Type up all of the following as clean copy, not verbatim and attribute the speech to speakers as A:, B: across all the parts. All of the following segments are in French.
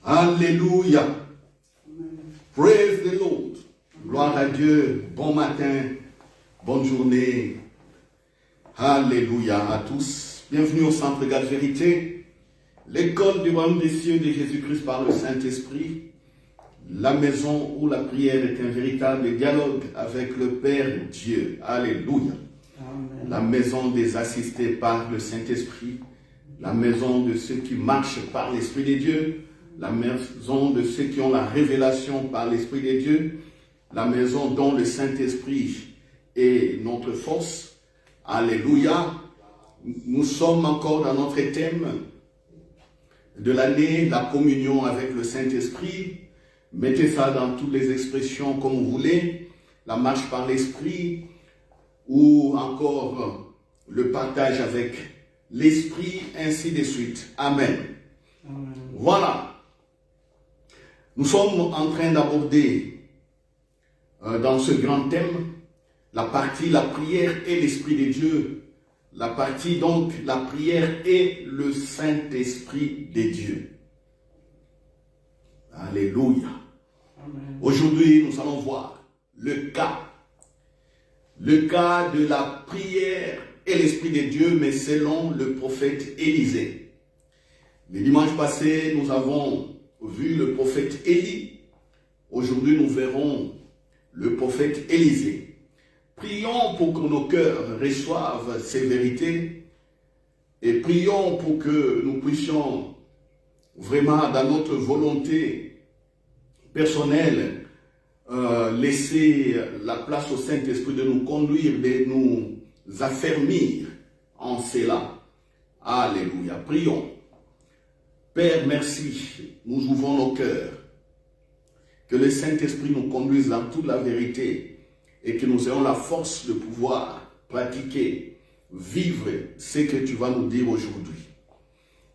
A: Alléluia. Praise the Lord. Gloire à Dieu. Bon matin. Bonne journée. Alléluia à tous. Bienvenue au Centre Égale Vérité. L'école du royaume des cieux de Jésus-Christ par le Saint-Esprit. La maison où la prière est un véritable dialogue avec le Père Dieu. Alléluia. Amen. La maison des assistés par le Saint-Esprit. La maison de ceux qui marchent par l'Esprit de Dieu. La maison de ceux qui ont la révélation par l'Esprit de Dieu. La maison dont le Saint-Esprit est notre force. Alléluia. Nous sommes encore dans notre thème de l'année, la communion avec le Saint-Esprit. Mettez ça dans toutes les expressions comme vous voulez. La marche par l'Esprit ou encore le partage avec l'Esprit, ainsi de suite. Amen. Amen. Voilà. Nous sommes en train d'aborder dans ce grand thème la partie la prière et l'Esprit de Dieu. La partie donc la prière et le Saint-Esprit de Dieu. Alléluia. Amen. Aujourd'hui, nous allons voir le cas de la prière et l'Esprit de Dieu, mais selon le prophète Élisée. Le dimanche passé, nous avons vu le prophète Élie. Aujourd'hui, nous verrons le prophète Élisée. Prions pour que nos cœurs reçoivent ces vérités et prions pour que nous puissions vraiment, dans notre volonté personnelle, laisser la place au Saint-Esprit de nous conduire, de nous affermir en cela. Alléluia. Prions. Père, merci. Nous ouvrons nos cœurs. Que le Saint-Esprit nous conduise dans toute la vérité et que nous ayons la force de pouvoir pratiquer, vivre ce que tu vas nous dire aujourd'hui.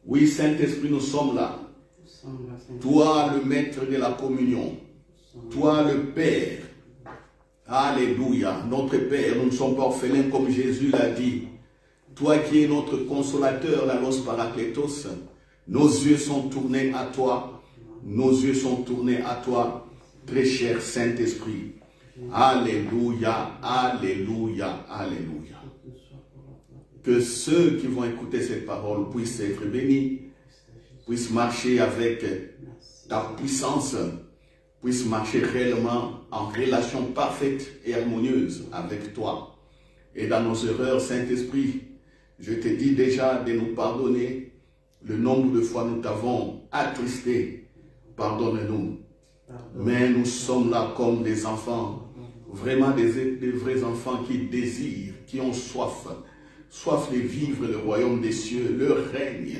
A: Oui, Saint-Esprit, nous sommes là. Toi, le maître de la communion. Toi, le Père. Alléluia. Notre Père, nous ne sommes pas orphelins comme Jésus l'a dit. Toi qui es notre consolateur, la Los Parakletos, nos yeux sont tournés à toi. Nos yeux sont tournés à toi, très cher Saint-Esprit. Alléluia, alléluia, alléluia. Que ceux qui vont écouter ces paroles puissent être bénis, puissent marcher avec ta puissance, puissent marcher réellement en relation parfaite et harmonieuse avec toi. Et dans nos erreurs, Saint-Esprit, je te dis déjà de nous pardonner le nombre de fois nous t'avons attristé. Pardonne-nous. Mais nous sommes là comme des enfants, vraiment des vrais enfants qui désirent, qui ont soif de vivre le royaume des cieux, le règne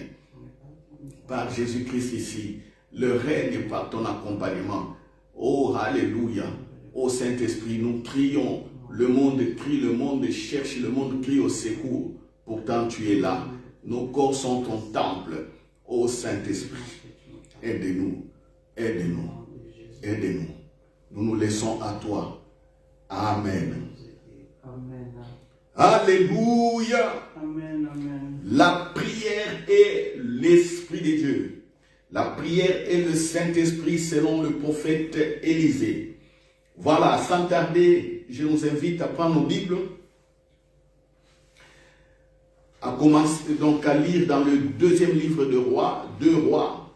A: par Jésus-Christ ici, le règne par ton accompagnement. Oh, alléluia. Oh Saint-Esprit, nous crions, le monde crie, le monde cherche, le monde crie au secours. Pourtant tu es là. Nos corps sont ton temple. Oh Saint-Esprit, aide-nous, aide-nous, aide-nous. Nous nous laissons à toi. Amen. Amen. Alléluia. Amen, amen. La prière et l'Esprit de Dieu. La prière et le Saint-Esprit selon le prophète Élisée. Voilà, sans tarder, je vous invite à prendre nos Bibles. À commencer donc à lire dans le deuxième livre de Rois, 2 Rois,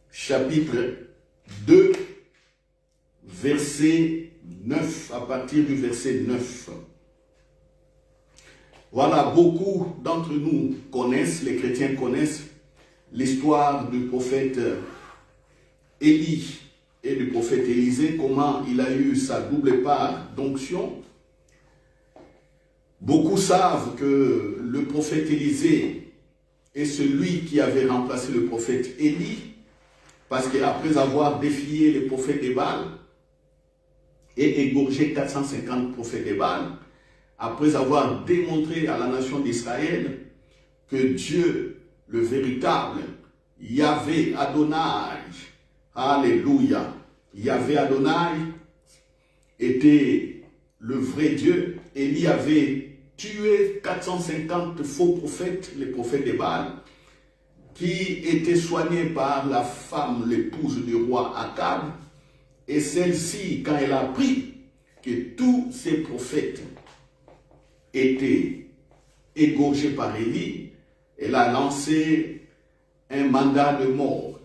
A: chapitre 2, verset 9, à partir du verset 9. Voilà, beaucoup d'entre nous connaissent, les chrétiens connaissent l'histoire du prophète Élie et du prophète Élisée, comment il a eu sa double part d'onction. Beaucoup savent que le prophète Élisée est celui qui avait remplacé le prophète Élie, parce qu'après avoir défié les prophètes de Baal et égorgé 450 prophètes de Baal, après avoir démontré à la nation d'Israël que Dieu, le véritable, Yahvé Adonai, alléluia, Yahvé Adonai était le vrai Dieu, Élie avait tué 450 faux prophètes, les prophètes de Baal, qui était soignée par la femme, l'épouse du roi Akab, et celle-ci, quand elle a appris que tous ces prophètes étaient égorgés par Élie, elle a lancé un mandat de mort,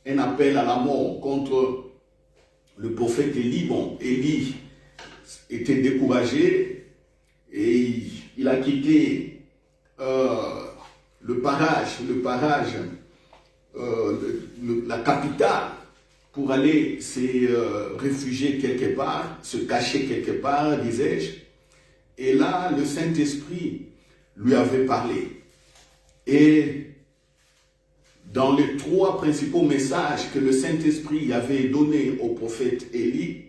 A: un appel à la mort contre le prophète Élie. Bon, Élie était découragé et il a quitté la capitale pour aller se réfugier quelque part, se cacher quelque part, disais-je. Et là, le Saint-Esprit lui avait parlé. Et dans les 3 principaux messages que le Saint-Esprit avait donnés au prophète Élie,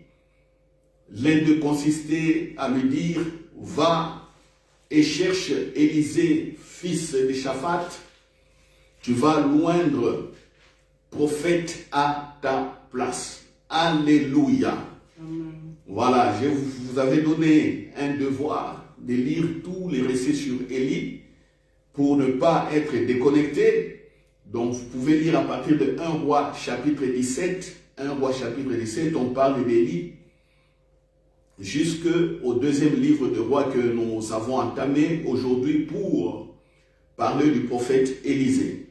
A: l'un d'eux consistait à lui dire, va et cherche Élisée, fils de Shaphat, tu vas loindre prophète à ta place. Alléluia. Amen. Voilà, je vous avais donné un devoir de lire tous les récits sur Élie pour ne pas être déconnecté. Donc vous pouvez lire à partir de 1 Roi chapitre 17. 1 Roi chapitre 17, on parle d'Élie, jusqu'au 2e livre de Rois que nous avons entamé aujourd'hui pour parler du prophète Élisée.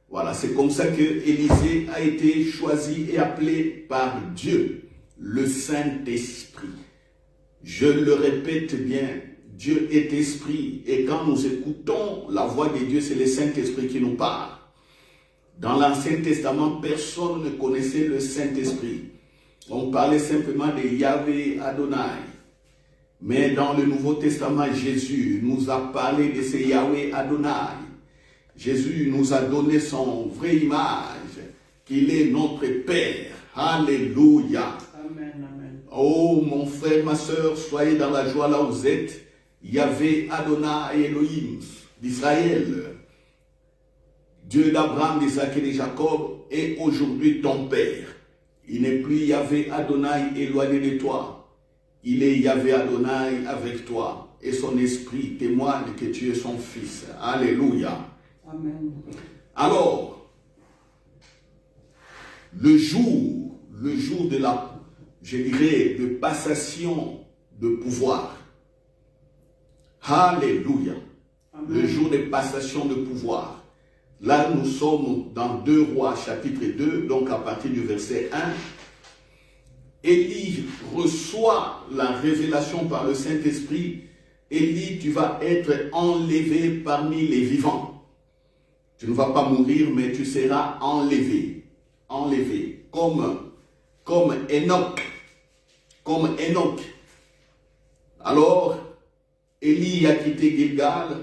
A: Voilà, c'est comme ça que Élisée a été choisi et appelé par Dieu, le Saint-Esprit. Je le répète bien, Dieu est esprit, et quand nous écoutons la voix de Dieu, c'est le Saint-Esprit qui nous parle. Dans l'Ancien Testament, personne ne connaissait le Saint-Esprit. On parlait simplement de Yahvé Adonai. Mais dans le Nouveau Testament, Jésus nous a parlé de ce Yahvé Adonai. Jésus nous a donné son vraie image, qu'il est notre Père. Alléluia.
B: Amen, amen.
A: Oh, mon frère, ma soeur, soyez dans la joie là où vous êtes. Yahvé Adonai Elohim d'Israël, Dieu d'Abraham, d'Isaac et de Jacob, est aujourd'hui ton Père. Il n'est plus Yahvé Adonai éloigné de toi. Il est Yahvé Adonai avec toi. Et son esprit témoigne que tu es son fils. Alléluia.
B: Amen.
A: Alors, le jour de la, je dirais, de passation de pouvoir. Alléluia. Amen. Le jour de passation de pouvoir. Là, nous sommes dans 2 Rois chapitre 2, donc à partir du verset 1. Élie reçoit la révélation par le Saint-Esprit. Élie, tu vas être enlevé parmi les vivants. Tu ne vas pas mourir, mais tu seras enlevé. Enlevé. Comme Enoch. Comme Enoch. Alors, Élie a quitté Gilgal.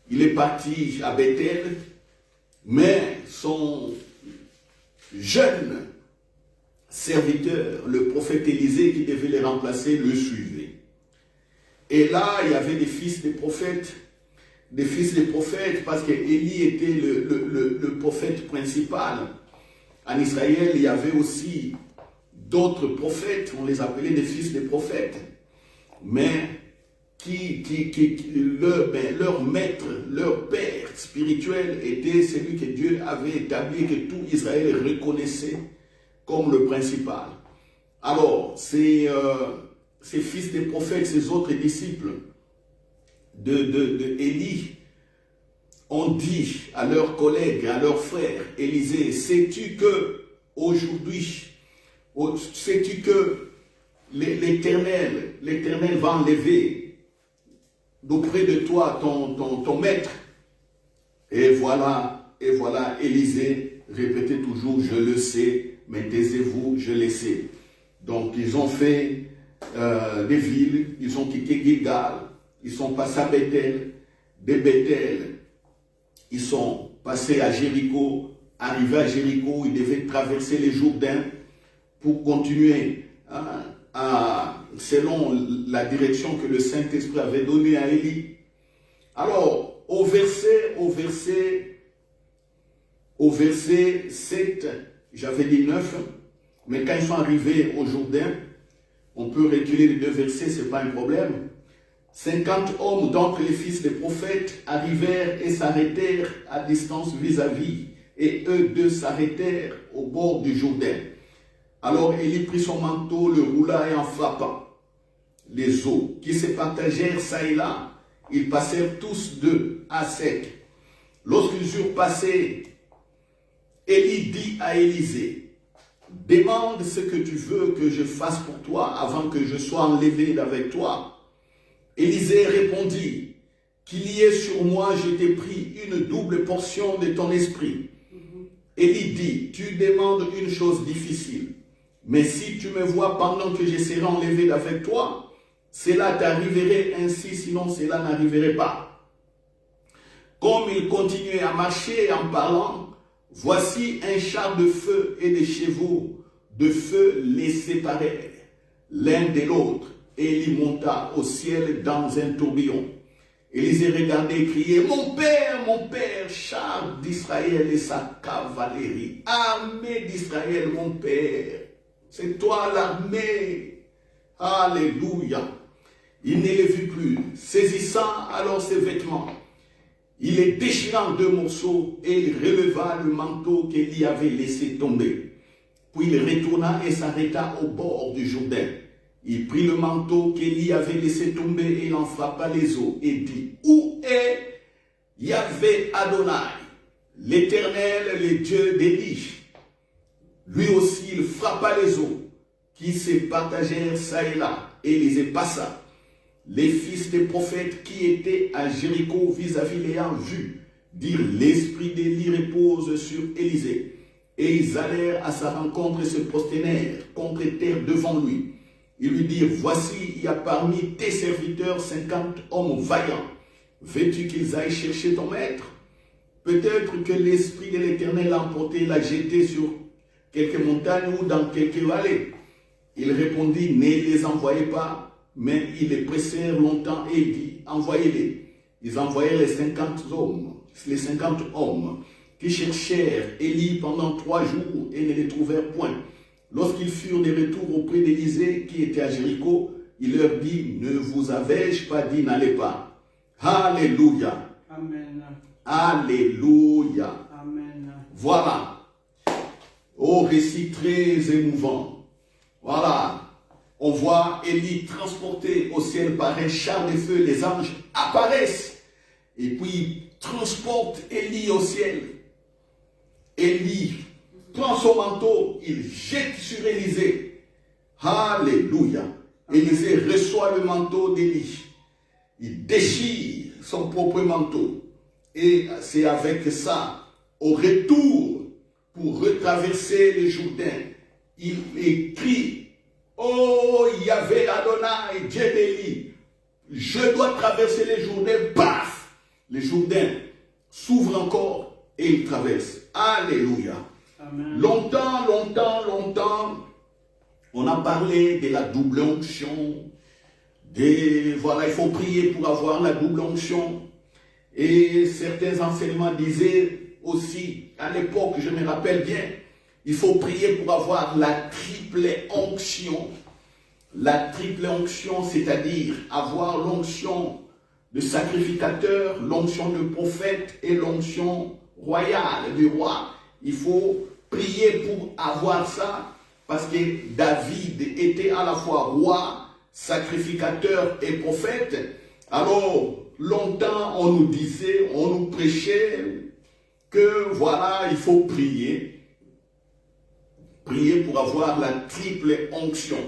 A: Il est parti à Bethel. Mais son jeune serviteur, le prophète Élisée, qui devait les remplacer, le suivait. Et là, il y avait des fils des prophètes, parce que Élie était le prophète principal. En Israël, il y avait aussi d'autres prophètes, on les appelait des fils des prophètes, mais leur maître, leur père spirituel était celui que Dieu avait établi, que tout Israël reconnaissait comme le principal. Alors, ces fils des prophètes, ces autres disciples de Élie, ont dit à leurs collègues, à leurs frères, Élisée, sais-tu que aujourd'hui, sais-tu que l'Éternel va enlever d'auprès de toi ton maître? Et voilà, Élisée répétait toujours, je le sais, mais taisez-vous, je le sais. Donc ils ont fait des villes, ils ont quitté Gilgal, ils sont passés à Bethel, de Bethel, ils sont passés à Jéricho, arrivés à Jéricho, ils devaient traverser les Jourdains pour continuer selon la direction que le Saint-Esprit avait donnée à Élie. Alors, au verset 7, j'avais dit 9, mais quand ils sont arrivés au Jourdain, on peut reculer les 2 versets, ce n'est pas un problème. 50 hommes d'entre les fils des prophètes arrivèrent et s'arrêtèrent à distance vis-à-vis, et eux deux s'arrêtèrent au bord du Jourdain. Alors Élie prit son manteau, le roula et en frappa les eaux, qui se partagèrent çà et là. Ils passèrent tous deux à sec. Lorsqu'ils eurent passé, Élie dit à Élisée, « Demande ce que tu veux que je fasse pour toi avant que je sois enlevé d'avec toi. » Élisée répondit, « Qu'il y ait sur moi, je t'ai pris une double portion de ton esprit. » Élie dit, « Tu demandes une chose difficile, mais si tu me vois pendant que je serai enlevé d'avec toi, cela t'arriverait ainsi, sinon cela n'arriverait pas. » Comme il continuait à marcher en parlant, voici un char de feu et des chevaux de feu les séparèrent l'un de l'autre, et il monta au ciel dans un tourbillon. Élisée regardait et criait, mon père, char d'Israël et sa cavalerie, armée d'Israël, mon père, c'est toi l'armée. Alléluia. Il ne les vit plus, saisissant alors ses vêtements. Il les déchira en deux morceaux et il releva le manteau qu'Élie avait laissé tomber. Puis il retourna et s'arrêta au bord du Jourdain. Il prit le manteau qu'Élie avait laissé tomber et il en frappa les eaux et dit, où est Yahvé Adonai, l'Éternel, le Dieu d'Élie? Lui aussi il frappa les eaux qui se partagèrent çà et là, et Élisée passa. Les fils des prophètes qui étaient à Jéricho vis-à-vis l'ayant vu, dirent, l'esprit d'Élie repose sur Élisée. Et ils allèrent à sa rencontre et se prosternèrent contre terre devant lui. Ils lui dirent, voici, il y a parmi tes serviteurs 50 hommes vaillants. Veux-tu qu'ils aillent chercher ton maître? Peut-être que l'esprit de l'Éternel l'a emporté, l'a jeté sur quelques montagnes ou dans quelques vallées. Il répondit, ne les envoyez pas. Mais ils les pressèrent longtemps et dit, envoyez-les. Ils envoyèrent les 50 hommes qui cherchèrent Élie pendant 3 jours et ne les trouvèrent point. Lorsqu'ils furent de retour auprès d'Élisée qui était à Jéricho, il leur dit, ne vous avais-je pas dit, n'allez pas. Alléluia.
B: Amen.
A: Alléluia.
B: Amen.
A: Voilà. Oh, récit très émouvant. Voilà. On voit Élie transporté au ciel par un char de feu. Les anges apparaissent et puis transportent Élie au ciel. Élie prend son manteau, il jette sur Élisée. Alléluia. Élisée reçoit le manteau d'Élie. Il déchire son propre manteau. Et c'est avec ça, au retour, pour retraverser le Jourdain, il écrit, oh, Yahvé Adonai, Dieu d'Élie, je dois traverser les Jourdains, paf, les Jourdains s'ouvrent encore et ils traversent. Alléluia. Amen. Longtemps, on a parlé de la double onction. Voilà, il faut prier pour avoir la double onction. Et certains enseignements disaient aussi, à l'époque, je me rappelle bien, il faut prier pour avoir la triple onction. La triple onction, c'est-à-dire avoir l'onction de sacrificateur, l'onction de prophète et l'onction royale du roi. Il faut prier pour avoir ça parce que David était à la fois roi, sacrificateur et prophète. Alors, longtemps, on nous disait, on nous prêchait que voilà, il faut prier. Prier pour avoir la triple onction.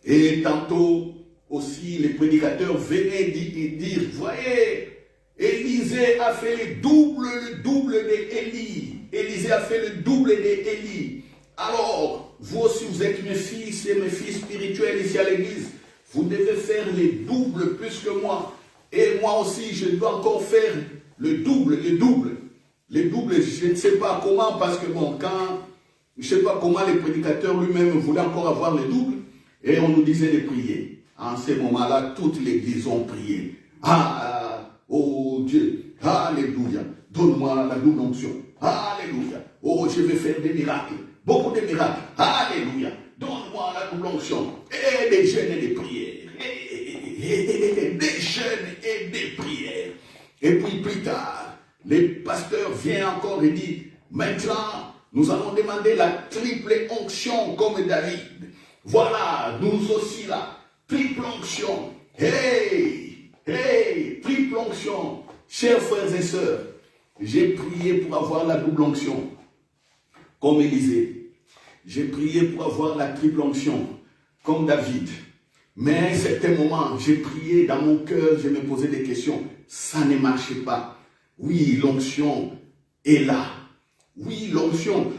A: Et tantôt aussi, les prédicateurs venaient dire, voyez, Élisée a fait le double d'Élie. Élisée a fait le double d'Élie. Alors, vous aussi, vous êtes mes fils et mes filles spirituels ici à l'église. Vous devez faire les doubles plus que moi. Et moi aussi, je dois encore faire le double. Les doubles, je ne sais pas comment, parce que bon, je ne sais pas comment les prédicateurs lui-même voulaient encore avoir les doubles. Et on nous disait de prier. En ce moment-là, toute l'église ont prié. Oh Dieu, alléluia. Donne-moi la double onction. Alléluia. Oh, je vais faire des miracles. Beaucoup de miracles. Alléluia. Donne-moi la double onction. Et des jeûnes et des prières. Des jeûnes et des prières. Et puis plus tard, les pasteurs viennent encore et disent, maintenant, nous allons demander la triple onction comme David. Voilà, nous aussi là, triple onction. Hey, hey, triple onction. Chers frères et sœurs, j'ai prié pour avoir la double onction, comme Élisée. J'ai prié pour avoir la triple onction, comme David. Mais à un certain moment, j'ai prié dans mon cœur, je me posais des questions. Ça ne marchait pas. Oui, l'onction est là. Oui, l'onction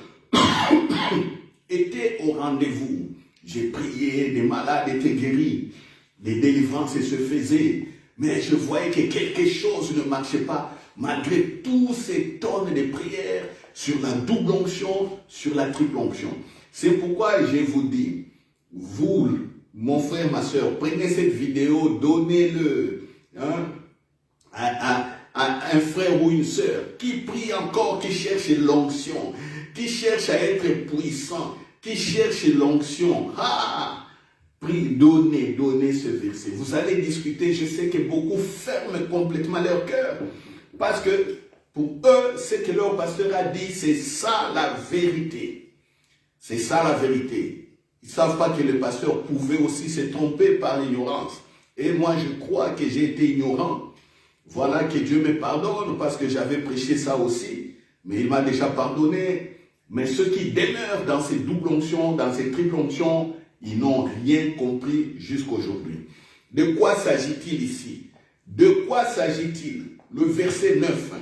A: était au rendez-vous. J'ai prié, des malades étaient guéris, des délivrances se faisaient. Mais je voyais que quelque chose ne marchait pas, malgré tous ces tonnes de prières sur la double onction, sur la triple onction. C'est pourquoi je vous dis, vous, mon frère, ma soeur, prenez cette vidéo, donnez-le à un frère ou une soeur qui prie encore, qui cherche l'onction, qui cherche à être puissant, qui cherche l'onction. Prie, donnez ce verset. Vous allez discuter, je sais que beaucoup ferment complètement leur cœur. Parce que pour eux, ce que leur pasteur a dit, c'est ça la vérité. C'est ça la vérité. Ils ne savent pas que le pasteur pouvait aussi se tromper par l'ignorance. Et moi, je crois que j'ai été ignorant. Voilà, que Dieu me pardonne parce que j'avais prêché ça aussi. Mais il m'a déjà pardonné. Mais ceux qui demeurent dans ces doubles onctions, dans ces triples onctions, ils n'ont rien compris jusqu'aujourd'hui. De quoi s'agit-il ici? De quoi s'agit-il? Le verset 9.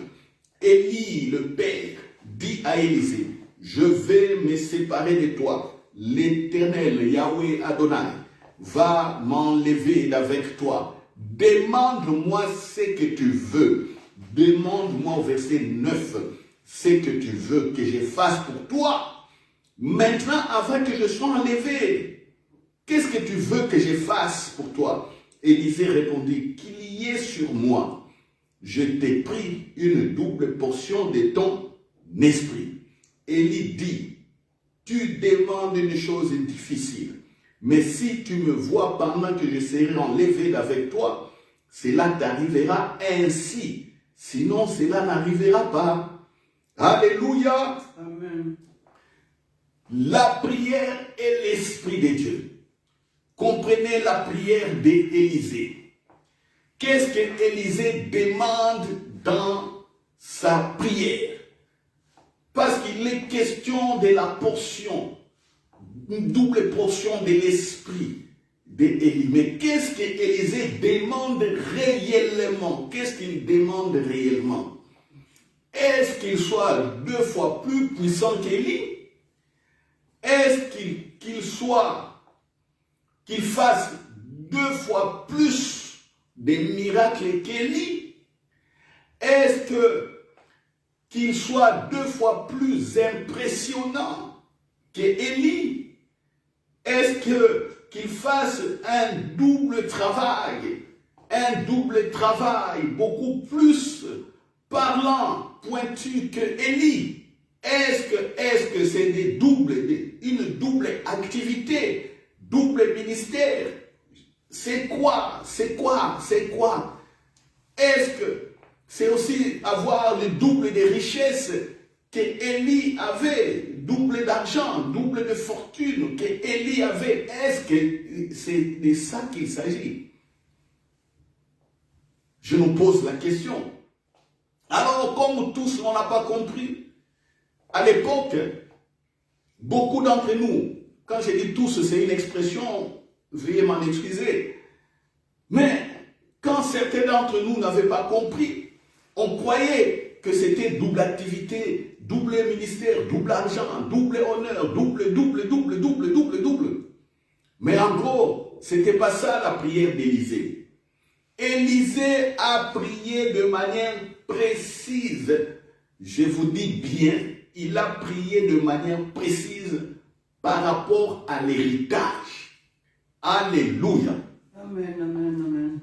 A: Élie, le père, dit à Élisée, je vais me séparer de toi. L'Éternel, Yahweh Adonai, va m'enlever d'avec toi. Demande-moi ce que tu veux. Demande-moi au verset 9 ce que tu veux que je fasse pour toi. Maintenant, avant que je sois enlevé, qu'est-ce que tu veux que je fasse pour toi? Élisée répondit, qu'il y ait sur moi. Je t'ai pris une double portion de ton esprit. Élie dit, tu demandes une chose difficile. Mais si tu me vois pendant que je serai enlevé d'avec toi, cela t'arrivera ainsi. Sinon, cela n'arrivera pas. Alléluia.
B: Amen.
A: La prière est l'Esprit de Dieu. Comprenez la prière d'Élisée. Qu'est-ce qu'Élisée demande dans sa prière? Parce qu'il est question de la portion, une double portion de l'Esprit d'Élie. Mais qu'est-ce qu'Élisée demande réellement? Qu'est-ce qu'il demande réellement? Est-ce qu'il soit 2 fois plus puissant qu'Élie? Est-ce qu'il fasse 2 fois plus de miracles qu'Élie? Est-ce qu'il soit 2 fois plus impressionnant qu'Élie? Est-ce qu'il fasse un double travail beaucoup plus parlant, pointu qu'Élie? Est-ce que c'est une double activité, double ministère? C'est quoi? Est-ce que c'est aussi avoir le double des richesses qu'Élie avait, double d'argent, double de fortune qu'Élie avait? Est-ce que c'est de ça qu'il s'agit? Je nous pose la question. Alors, comme tous on n'a pas compris, à l'époque, beaucoup d'entre nous, quand je dis tous, c'est une expression, veuillez m'en excuser, mais quand certains d'entre nous n'avaient pas compris, on croyait que c'était double activité, double ministère, double argent, double honneur, double. Mais en gros, ce n'était pas ça la prière d'Élisée. Élisée a prié de manière précise. Je vous dis bien, il a prié de manière précise par rapport à l'héritage. Alléluia.
B: Amen, amen, amen.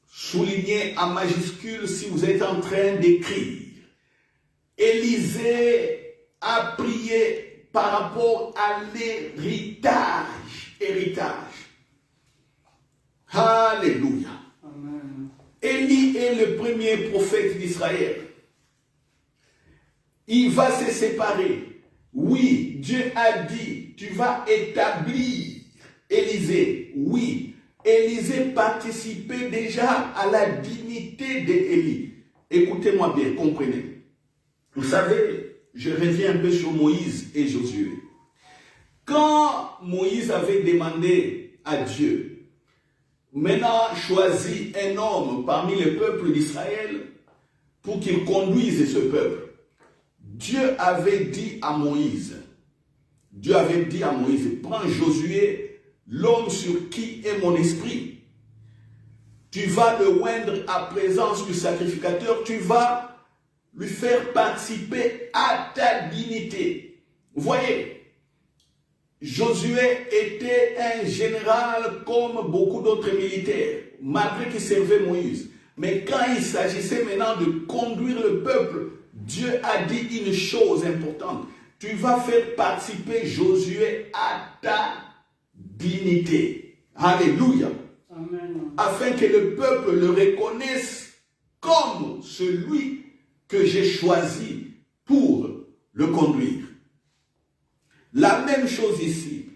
A: Soulignez en majuscule si vous êtes en train d'écrire. Élisée a prié par rapport à l'héritage. Alléluia.
B: Amen.
A: Élie est le premier prophète d'Israël. Il va se séparer. Oui, Dieu a dit, tu vas établir Élisée. Oui, Élisée participait déjà à la dignité d'Élie. Écoutez-moi bien, comprenez. Vous savez, je reviens un peu sur Moïse et Josué. Quand Moïse avait demandé à Dieu, maintenant choisis un homme parmi le peuple d'Israël pour qu'il conduise ce peuple. Dieu avait dit à Moïse, prends Josué, l'homme sur qui est mon esprit. Tu vas le oindre à présence du sacrificateur, tu vas lui faire participer à ta dignité. Vous voyez, Josué était un général comme beaucoup d'autres militaires, malgré qu'il servait Moïse. Mais quand il s'agissait maintenant de conduire le peuple, Dieu a dit une chose importante. Tu vas faire participer Josué à ta dignité. Alléluia.
B: Amen.
A: Afin que le peuple le reconnaisse comme celui que j'ai choisi pour le conduire. La même chose ici.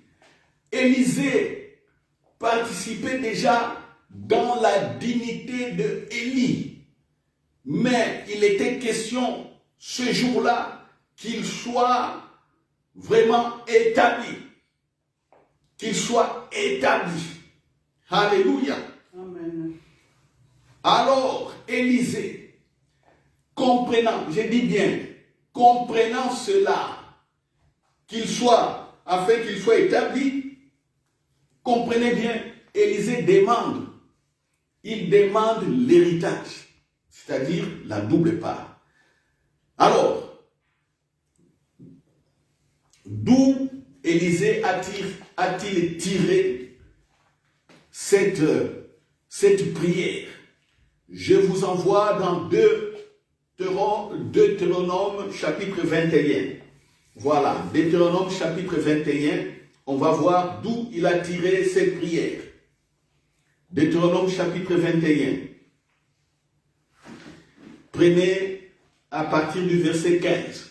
A: Élisée participait déjà dans la dignité de Élie. Mais il était question ce jour-là qu'il soit vraiment établi. Qu'il soit établi. Alléluia.
B: Amen.
A: Alors, Élisée, comprenant, je dis bien, comprenant cela, afin qu'il soit établi, comprenez bien, Élisée demande, il demande l'héritage, c'est-à-dire la double part. Alors, d'où Élisée a-t-il tiré cette prière? Je vous envoie dans Deutéronome chapitre 21. Voilà, Deutéronome chapitre 21, on va voir d'où il a tiré cette prière. Deutéronome chapitre 21. Prenez à partir du verset 15.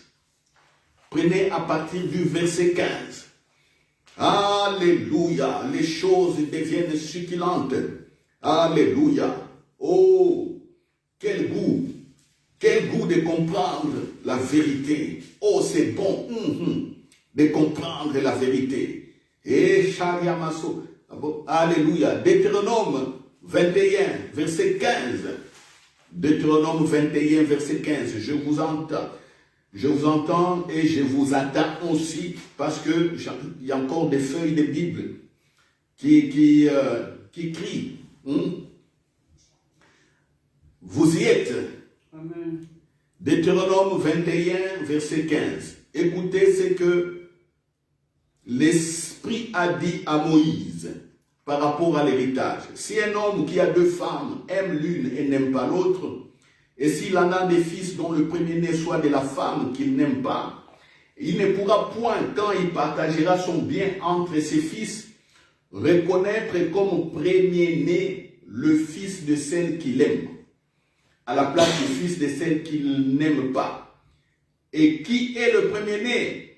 A: Prenez à partir du verset 15. Alléluia, les choses deviennent succulentes. Alléluia. Oh, quel goût de comprendre la vérité. Oh, c'est bon de comprendre la vérité. Et Shariamaso. Alléluia. Deutéronome 21, verset 15. Deutéronome 21, verset 15. Je vous entends et je vous attends aussi parce que il y a encore des feuilles de Bible qui crient. Vous y êtes.
B: Amen.
A: Deutéronome 21, verset 15. Écoutez ce que l'Esprit a dit à Moïse par rapport à l'héritage. Si un homme qui a deux femmes aime l'une et n'aime pas l'autre, et s'il en a des fils dont le premier-né soit de la femme qu'il n'aime pas, il ne pourra point, quand il partagera son bien entre ses fils, reconnaître comme premier-né le fils de celle qu'il aime, à la place du fils de celle qu'il n'aime pas. Et qui est le premier-né?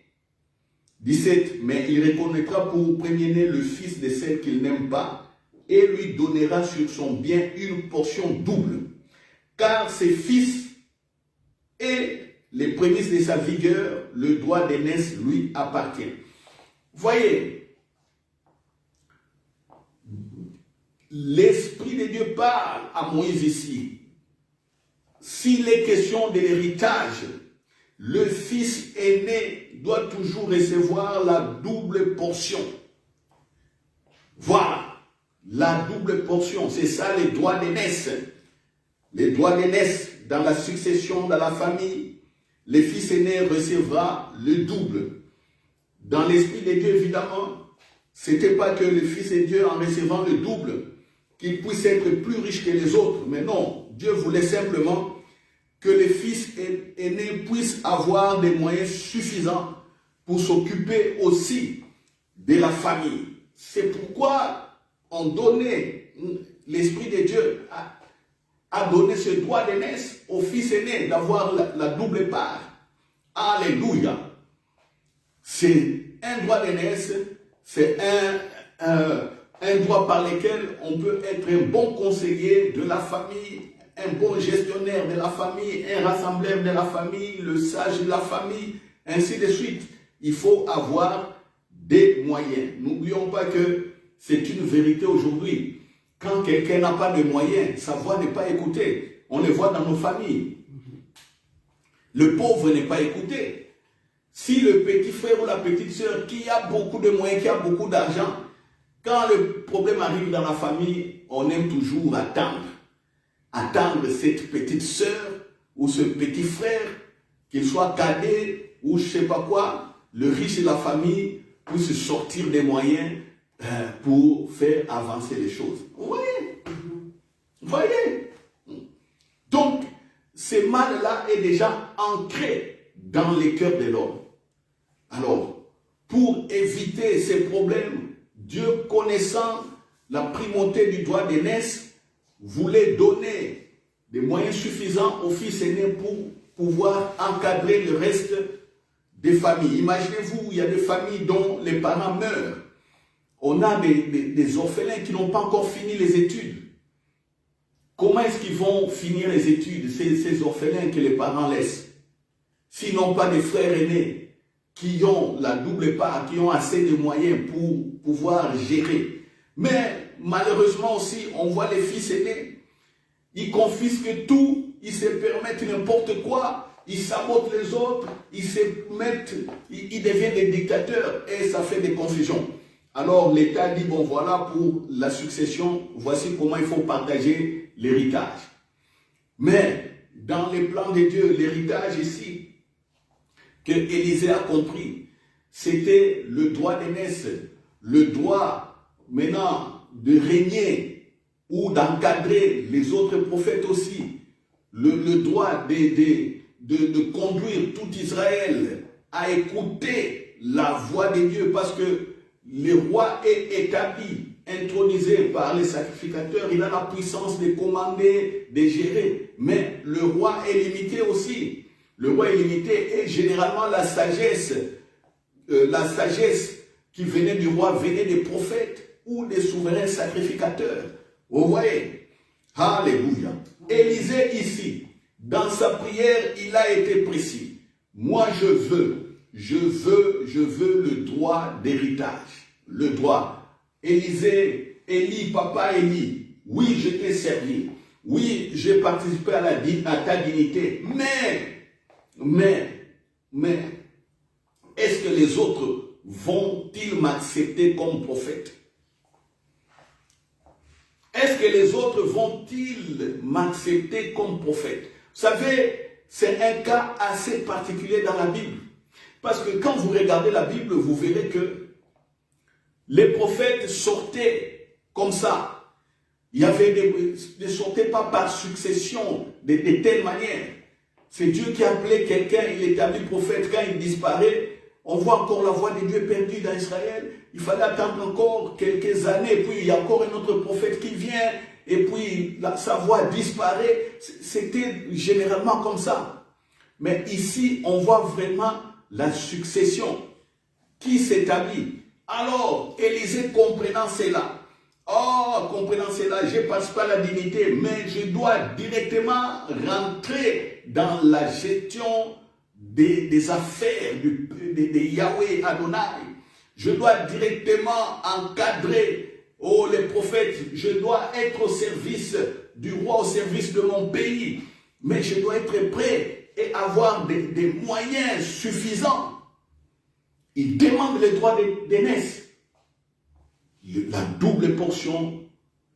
A: 17. Mais il reconnaîtra pour premier-né le fils de celle qu'il n'aime pas et lui donnera sur son bien une portion double. Car ses fils et les prémices de sa vigueur, le droit d'aînesse lui appartient. Voyez, l'Esprit de Dieu parle à Moïse ici. S'il est question de l'héritage, le fils aîné doit toujours recevoir la double portion. Voilà, la double portion, c'est ça les droits d'aînesse. Les droits d'aînesse dans la succession, dans la famille, le fils aîné recevra le double. Dans l'esprit de Dieu, évidemment, ce n'était pas que le fils de Dieu, en recevant le double, qu'il puisse être plus riche que les autres. Mais non, Dieu voulait simplement que le fils aîné puisse avoir des moyens suffisants pour s'occuper aussi de la famille. C'est pourquoi on donnait l'esprit de Dieu a donné ce droit d'aînesse au fils aîné d'avoir la double part. Alléluia. C'est un droit d'aînesse, c'est un droit par lequel on peut être un bon conseiller de la famille, un bon gestionnaire de la famille, un rassembleur de la famille, le sage de la famille, ainsi de suite. Il faut avoir des moyens. N'oublions pas que c'est une vérité aujourd'hui. Quand quelqu'un n'a pas de moyens, sa voix n'est pas écoutée. On le voit dans nos familles. Le pauvre n'est pas écouté. Si le petit frère ou la petite sœur qui a beaucoup de moyens, qui a beaucoup d'argent, quand le problème arrive dans la famille, on aime toujours attendre. Attendre cette petite sœur ou ce petit frère, qu'il soit cadet ou je ne sais pas quoi, le riche de la famille puisse sortir des moyens pour faire avancer les choses. Vous voyez? Vous voyez? Donc, ce mal-là est déjà ancré dans les cœurs de l'homme. Alors, pour éviter ces problèmes, Dieu, connaissant la primauté du droit d'aînesse, voulait donner des moyens suffisants aux fils aînés pour pouvoir encadrer le reste des familles. Imaginez-vous, il y a des familles dont les parents meurent. On a des orphelins qui n'ont pas encore fini les études. Comment est-ce qu'ils vont finir les études, ces orphelins que les parents laissent? S'ils n'ont pas des frères aînés qui ont la double part, qui ont assez de moyens pour pouvoir gérer. Mais malheureusement aussi, on voit les fils aînés, ils confisquent tout, ils se permettent n'importe quoi, ils sabotent les autres, ils deviennent des dictateurs et ça fait des confusions. Alors l'État dit, bon voilà, pour la succession, voici comment il faut partager l'héritage. Mais dans les plans de Dieu, l'héritage ici, que Élisée a compris, c'était le droit d'aînesse, le droit maintenant de régner ou d'encadrer les autres prophètes aussi, le droit de conduire tout Israël à écouter la voix de Dieu, parce que le roi est établi, intronisé par les sacrificateurs, il a la puissance de commander, de gérer, mais le roi est limité aussi. Le roi est limité et généralement la sagesse qui venait du roi venait des prophètes ou des souverains sacrificateurs. Vous voyez? Alléluia. Élisée ici, dans sa prière, il a été précis. Moi je veux le droit d'héritage. Le droit. Élisée, Élie, papa Élie, oui je t'ai servi. Oui, j'ai participé à ta dignité. Mais, est-ce que les autres vont-ils m'accepter comme prophète? Est-ce que les autres vont-ils m'accepter comme prophète? Vous savez, c'est un cas assez particulier dans la Bible. Parce que quand vous regardez la Bible, vous verrez que les prophètes sortaient comme ça. Il y avait ne sortaient pas par succession de telle manière. C'est Dieu qui appelait quelqu'un, il établit prophète. Quand il disparaît, on voit encore la voix de Dieu perdue dans Israël. Il fallait attendre encore quelques années, puis il y a encore un autre prophète qui vient, et puis sa voix disparaît. C'était généralement comme ça. Mais ici, on voit vraiment la succession qui s'établit. Alors, Élisée comprenant cela, comprenant cela, je ne passe pas la dignité, mais je dois directement rentrer dans la gestion des affaires de Yahweh Adonai. Je dois directement encadrer, les prophètes, je dois être au service du roi, au service de mon pays. Mais je dois être prêt et avoir des moyens suffisants. Il demande le droit d'aînesse. La double portion,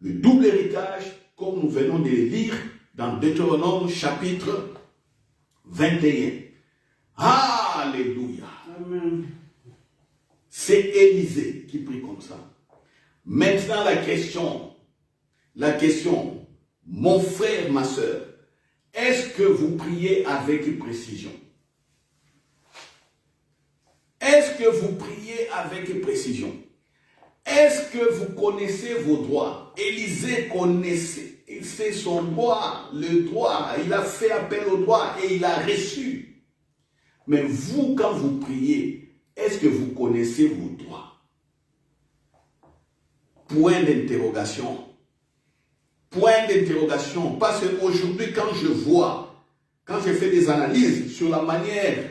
A: le double héritage, comme nous venons de le lire dans Deutéronome chapitre 21. Alléluia.
B: Amen.
A: C'est Élisée qui prie comme ça. Maintenant la question, mon frère, ma soeur, est-ce que vous priez avec précision? Est-ce que vous priez avec précision? Est-ce que vous connaissez vos droits? Élisée connaissait son droit, le droit. Il a fait appel au droit et il a reçu. Mais vous, quand vous priez, est-ce que vous connaissez vos droits? Point d'interrogation. Point d'interrogation. Parce qu'aujourd'hui, quand je fais des analyses sur la manière,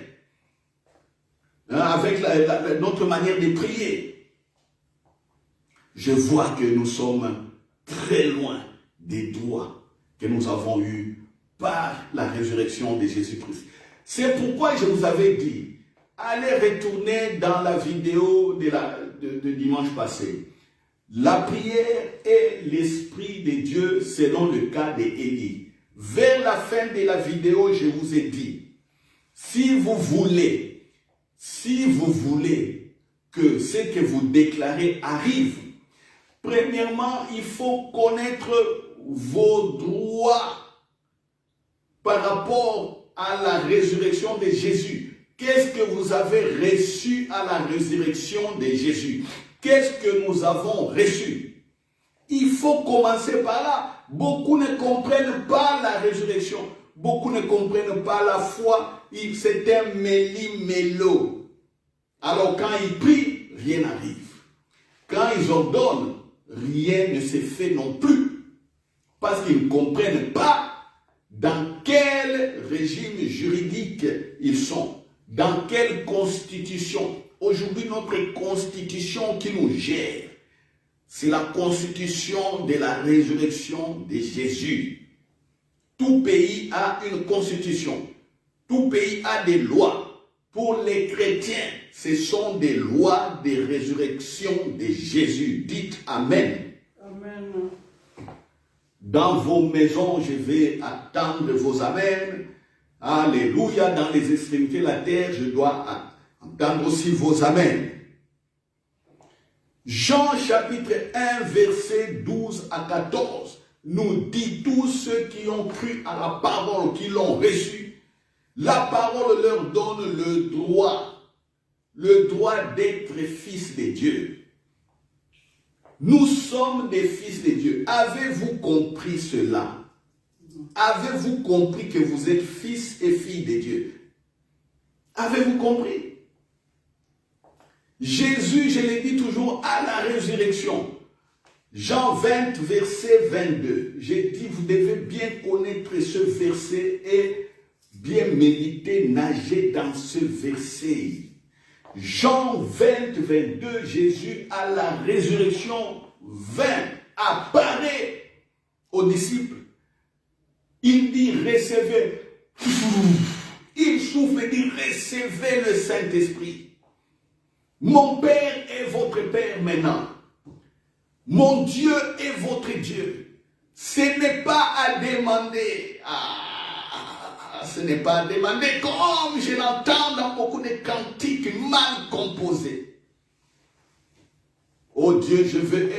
A: avec notre manière de prier, je vois que nous sommes très loin des droits que nous avons eus par la résurrection de Jésus-Christ. C'est pourquoi je vous avais dit, allez retourner dans la vidéo de dimanche passé. La prière est l'Esprit de Dieu selon le cas d'Élie. Vers la fin de la vidéo, je vous ai dit, si vous voulez que ce que vous déclarez arrive, premièrement, il faut connaître vos droits par rapport à la résurrection de Jésus. Qu'est-ce que vous avez reçu à la résurrection de Jésus? Qu'est-ce que nous avons reçu? Il faut commencer par là. Beaucoup ne comprennent pas la résurrection. Beaucoup ne comprennent pas la foi. C'est un méli-mélo. Alors quand ils prient, rien n'arrive. Quand ils ordonnent, rien ne se fait non plus. Parce qu'ils ne comprennent pas dans quel régime juridique ils sont. Dans quelle constitution. Aujourd'hui, notre constitution qui nous gère, c'est la constitution de la résurrection de Jésus. Tout pays a une constitution. Tout pays a des lois. Pour les chrétiens, ce sont des lois de résurrection de Jésus. Dites Amen.
B: Amen.
A: Dans vos maisons, je vais attendre vos Amen. Alléluia. Dans les extrémités de la terre, je dois entendre aussi vos Amen. Jean chapitre 1, verset 12 à 14, nous dit tous ceux qui ont cru à la parole, qui l'ont reçue, la parole leur donne le droit d'être fils de Dieu. Nous sommes des fils de Dieu. Avez-vous compris cela? Avez-vous compris que vous êtes fils et filles de Dieu? Avez-vous compris? Jésus, je l'ai dit toujours, à la résurrection. Jean 20, verset 22. J'ai dit, vous devez bien connaître ce verset et bien méditer, nager dans ce verset. Jean 20, 22, Jésus à la résurrection 20 apparaît aux disciples. Il dit, recevez. Il souffle et dit, recevez le Saint-Esprit. Mon Père est votre Père maintenant. Mon Dieu est votre Dieu. Ce n'est pas à demander. Ce n'est pas à demander comme je l'entends dans beaucoup de cantiques mal composés. Oh Dieu, je veux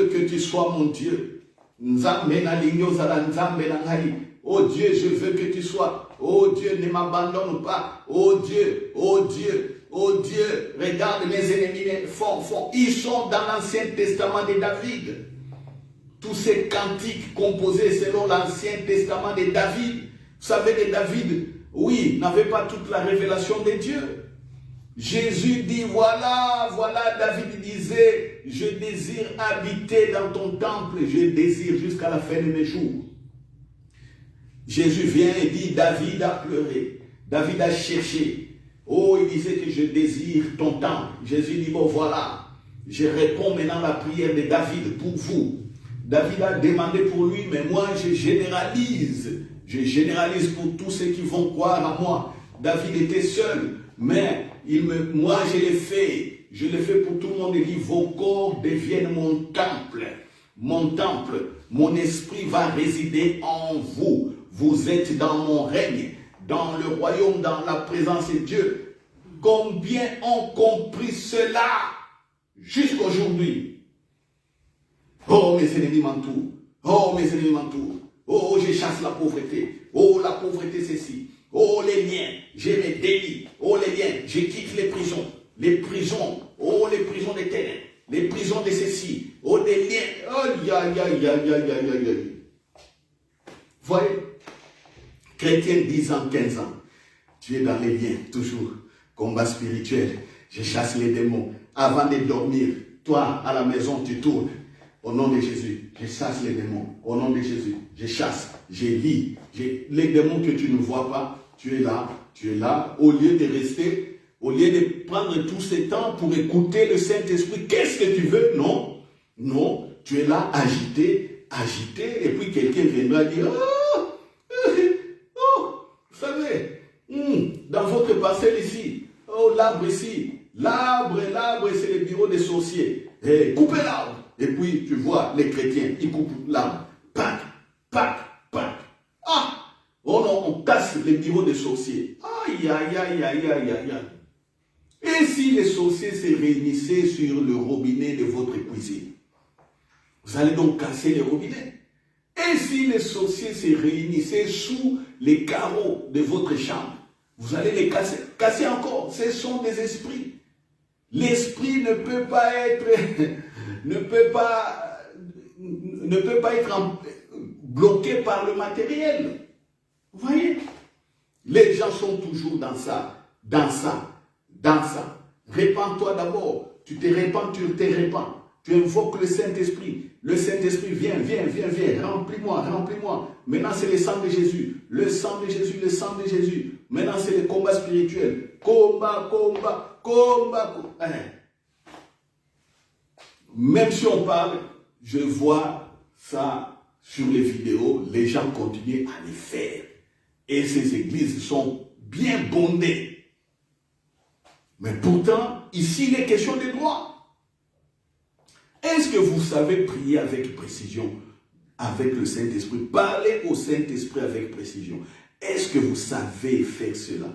A: que tu sois mon Dieu. Oh Dieu, je veux que tu sois. Oh Dieu, ne m'abandonne pas. Oh Dieu, oh Dieu, oh Dieu. Regarde mes ennemis font. Ils sont dans l'Ancien Testament de David. Tous ces cantiques composés selon l'Ancien Testament de David. Vous savez que David, oui, n'avait pas toute la révélation de Dieu. Jésus dit, voilà, David disait, je désire habiter dans ton temple, je désire jusqu'à la fin de mes jours. Jésus vient et dit, David a pleuré, David a cherché. Oh, il disait que je désire ton temple. Jésus dit, bon voilà, je réponds maintenant à la prière de David pour vous. David a demandé pour lui, mais moi je généralise pour tous ceux qui vont croire à moi. David était seul, mais moi je l'ai fait pour tout le monde. Il dit, vos corps deviennent mon temple, mon esprit va résider en vous. Vous êtes dans mon règne, dans le royaume, dans la présence de Dieu. Combien ont compris cela jusqu'aujourd'hui? Oh, mes ennemis m'entourent. Oh, mes ennemis m'entourent. Oh, je chasse la pauvreté. Oh, la pauvreté, ceci. Oh, les liens, je les délie. Oh, les liens, je quitte les prisons. Les prisons, oh, les prisons des ténèbres. Les prisons trahison de ceci, oh, des liens, oh, Voyez, chrétien 10 ans, 15 ans, tu es dans les liens, toujours, combat spirituel, je chasse les démons. Avant de dormir, toi, à la maison, tu tournes. Au nom de Jésus, je chasse les démons. Au nom de Jésus, je chasse, je lis. Les démons que tu ne vois pas, tu es là. Au lieu de rester, au lieu de prendre tout ce temps pour écouter le Saint-Esprit, qu'est-ce que tu veux? Non, non, tu es là, agité, et puis quelqu'un viendra dire, vous savez, dans votre parcelle ici, l'arbre ici, l'arbre, c'est le bureau des sorciers. Coupez l'arbre. Et puis, tu vois, les chrétiens, ils coupent l'arbre. Pac. Oh non, on casse les bureaux des sorciers. Aïe. Et si les sorciers se réunissaient sur le robinet de votre cuisine? Vous allez donc casser les robinets. Et si les sorciers se réunissaient sous les carreaux de votre chambre? Vous allez les casser. Casser encore. Ce sont des esprits. L'esprit ne peut pas être bloqué par le matériel. Vous voyez? Les gens sont toujours dans ça. Répands-toi d'abord. Tu te répands, tu te répands. Tu invoques le Saint-Esprit. Le Saint-Esprit, viens. Remplis-moi. Maintenant, c'est le sang de Jésus. Le sang de Jésus. Maintenant, c'est le combat spirituel. Combat. Même si on parle, je vois ça sur les vidéos, les gens continuent à les faire. Et ces églises sont bien bondées. Mais pourtant, ici, il est question de droit. Est-ce que vous savez prier avec précision, avec le Saint-Esprit? Parlez au Saint-Esprit avec précision. Est-ce que vous savez faire cela?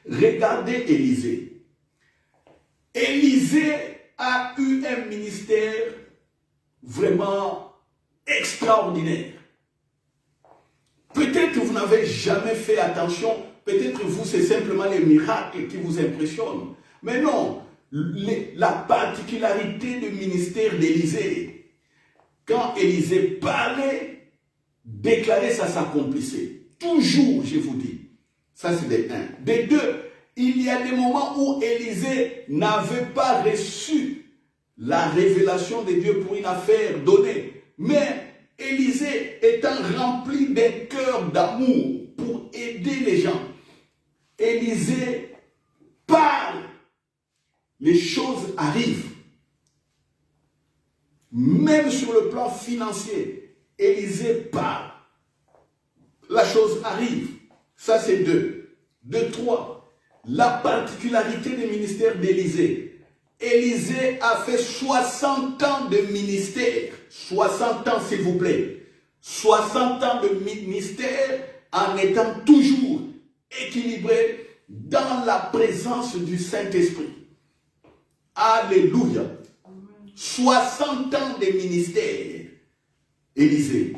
A: Regardez Élisée. Élisée a eu un ministère vraiment extraordinaire. Peut-être vous n'avez jamais fait attention, peut-être vous c'est simplement les miracles qui vous impressionnent. Mais non, la particularité du ministère d'Élisée, quand Élisée parlait, déclarait, ça s'accomplissait. Toujours, je vous dis. Ça c'est des 1. Des 2, il y a des moments où Élisée n'avait pas reçu la révélation de Dieu pour une affaire donnée. Mais Élisée étant rempli d'un cœur d'amour pour aider les gens, Élisée parle, les choses arrivent. Même sur le plan financier, Élisée parle, la chose arrive. Ça c'est 2. 2, 3. La particularité du ministère d'Élisée. Élisée a fait 60 ans de ministère. 60 ans, s'il vous plaît. 60 ans de ministère en étant toujours équilibré dans la présence du Saint-Esprit. Alléluia. 60 ans de ministère. Élisée.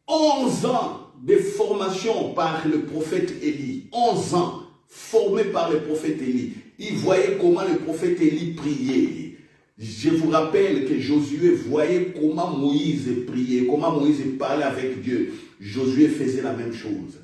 A: 11 ans de formation par le prophète Élie. 11 ans formé par le prophète Élie. Il voyait comment le prophète Élie priait. Je vous rappelle que Josué voyait comment Moïse priait, comment Moïse parlait avec Dieu. Josué faisait la même chose.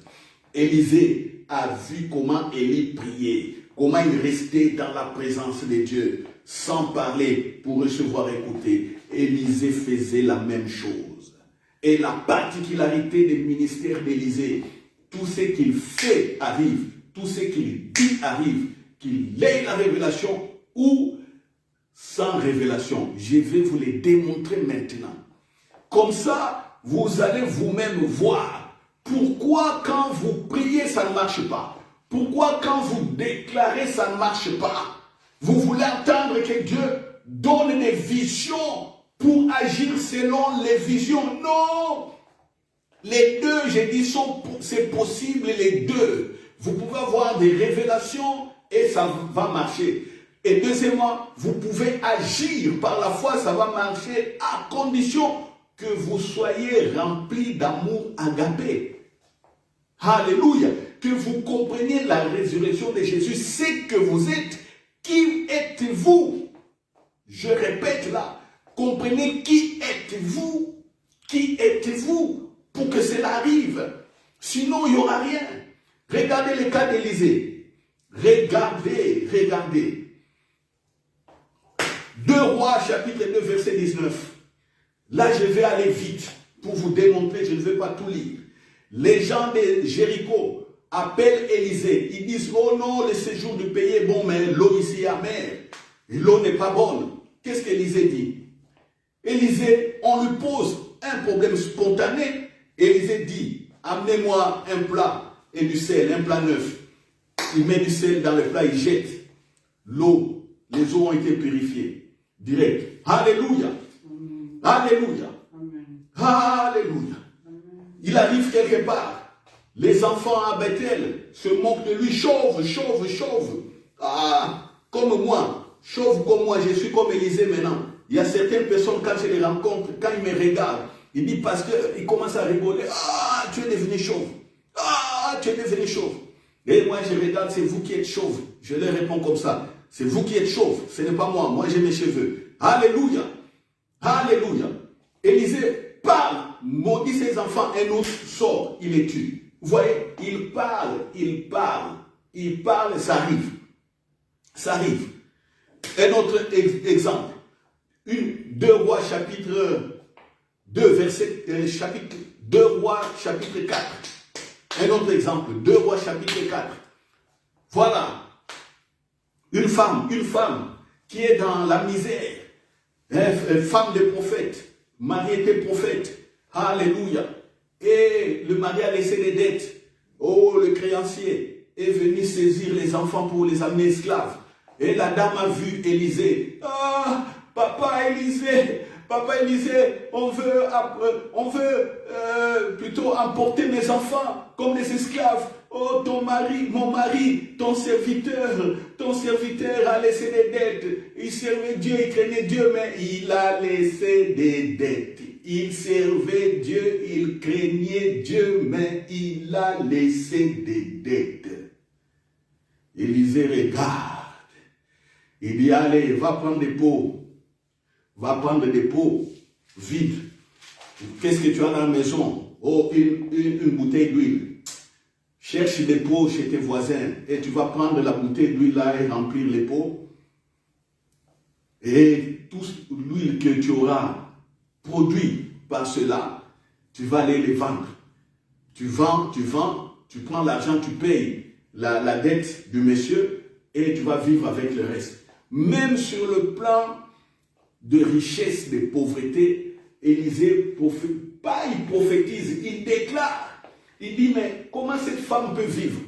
A: Élisée a vu comment Élie priait, comment il restait dans la présence de Dieu, sans parler pour recevoir, écouter. Élisée faisait la même chose. Et la particularité du ministère d'Élisée, tout ce qu'il fait arrive, tout ce qu'il dit arrive, qu'il ait la révélation ou sans révélation. Je vais vous les démontrer maintenant. Comme ça, vous allez vous-même voir pourquoi quand vous priez, ça ne marche pas. Pourquoi quand vous déclarez, ça ne marche pas. Vous voulez attendre que Dieu donne des visions pour agir selon les visions. Non! Les deux, j'ai dit, c'est possible, les deux. Vous pouvez avoir des révélations et ça va marcher. Et deuxièmement, vous pouvez agir par la foi, ça va marcher à condition que vous soyez rempli d'amour agapé. Alléluia. Que vous compreniez la résurrection de Jésus, c'est que vous êtes. Qui êtes-vous? Je répète là, Comprenez qui êtes-vous? Qui êtes-vous pour que cela arrive? Sinon, il n'y aura rien. Regardez le cas d'Élisée. Regardez. 2 Rois, chapitre 2, verset 19. Là, je vais aller vite pour vous démontrer, je ne vais pas tout lire. Les gens de Jéricho appellent Élisée. Ils disent, oh non, le séjour du pays est bon, mais l'eau ici est amère. Et l'eau n'est pas bonne. Qu'est-ce qu'Élisée dit? Élisée, on lui pose un problème spontané. Élisée dit, amenez-moi un plat et du sel, un plat neuf. Il met du sel dans le plat, il jette. L'eau, les eaux ont été purifiées. Direct. Alléluia. Alléluia. Alléluia. Il arrive quelque part. Les enfants à Bethel se moquent de lui. Chauve. Ah, comme moi. Chauve comme moi. Je suis comme Élisée maintenant. Il y a certaines personnes, quand je les rencontre, quand ils me regardent, ils disent parce qu'ils commencent à rigoler. Ah, tu es devenu chauve. Ah, tu es devenu chauve. Et moi, je regarde, c'est vous qui êtes chauve. Je leur réponds comme ça. C'est vous qui êtes chauve. Ce n'est pas moi. Moi, j'ai mes cheveux. Alléluia. Alléluia. Élisée parle, maudit ses enfants, un autre sort, il les tue. Vous voyez, il parle, ça arrive. Ça arrive. Un autre exemple. 2 Rois chapitre 2, verset, chapitre 2 Rois chapitre 4. Un autre exemple, 2 Rois chapitre 4. Voilà. Une femme qui est dans la misère. Femme de prophète. Marie était prophète. Alléluia. Et le mari a laissé des dettes. Oh, le créancier est venu saisir les enfants pour les amener esclaves. Et la dame a vu Élisée. Ah, papa Élisée, on veut plutôt emporter mes enfants comme des esclaves. Oh, ton mari, mon mari, ton serviteur a laissé des dettes. Il servait Dieu, il craignait Dieu, mais il a laissé des dettes. Il servait Dieu, il craignait Dieu, mais il a laissé des dettes. Élisée regarde. Il dit, allez, va prendre des pots. Va prendre des pots vides. Qu'est-ce que tu as dans la maison? Oh, une bouteille d'huile. Cherche des pots chez tes voisins et tu vas prendre la bouteille d'huile là et remplir les pots. Et toute l'huile que tu auras produit par cela, tu vas aller les vendre. Tu vends, tu prends l'argent, tu payes la dette du monsieur et tu vas vivre avec le reste. Même sur le plan de richesse, de pauvreté, Élisée il prophétise, il déclare. Il dit, mais comment cette femme peut vivre?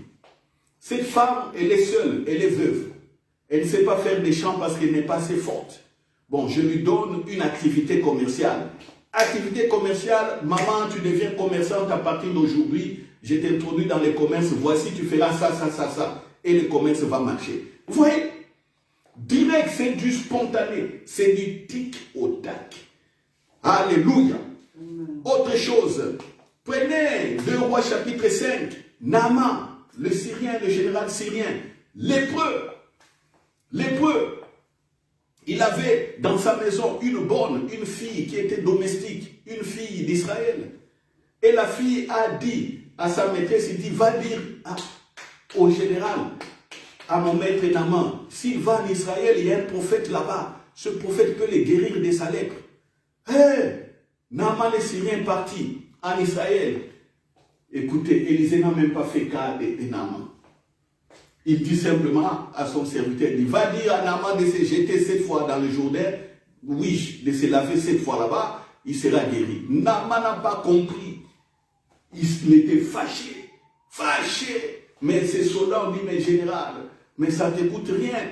A: Cette femme, elle est seule, elle est veuve. Elle ne sait pas faire des champs parce qu'elle n'est pas assez forte. Bon, je lui donne une activité commerciale. Activité commerciale, maman, tu deviens commerçante à partir d'aujourd'hui. Je t'introduis dans les commerces. Voici, tu feras ça. Et le commerce va marcher. Vous voyez? Direct, c'est du spontané. C'est du tic au tac. Alléluia. Autre chose. Prenez 2 Rois chapitre 5. Naaman, le Syrien, le général syrien. Lépreux. Il avait dans sa maison une fille qui était domestique, une fille d'Israël. Et la fille a dit à sa maîtresse, il dit, va dire au général, à mon maître Naaman, s'il va en Israël, il y a un prophète là-bas. Ce prophète peut les guérir de sa lèpre. Naaman le Syrien est parti en Israël. Écoutez, Élisée n'a même pas fait cas de Naaman. Il dit simplement à son serviteur, il dit, va dire à Naaman de se jeter 7 fois dans le Jourdain, oui, de se laver 7 fois là-bas, il sera guéri. Naaman n'a pas compris. Il était fâché. Mais ces soldats ont dit, mais général, mais ça ne te coûte rien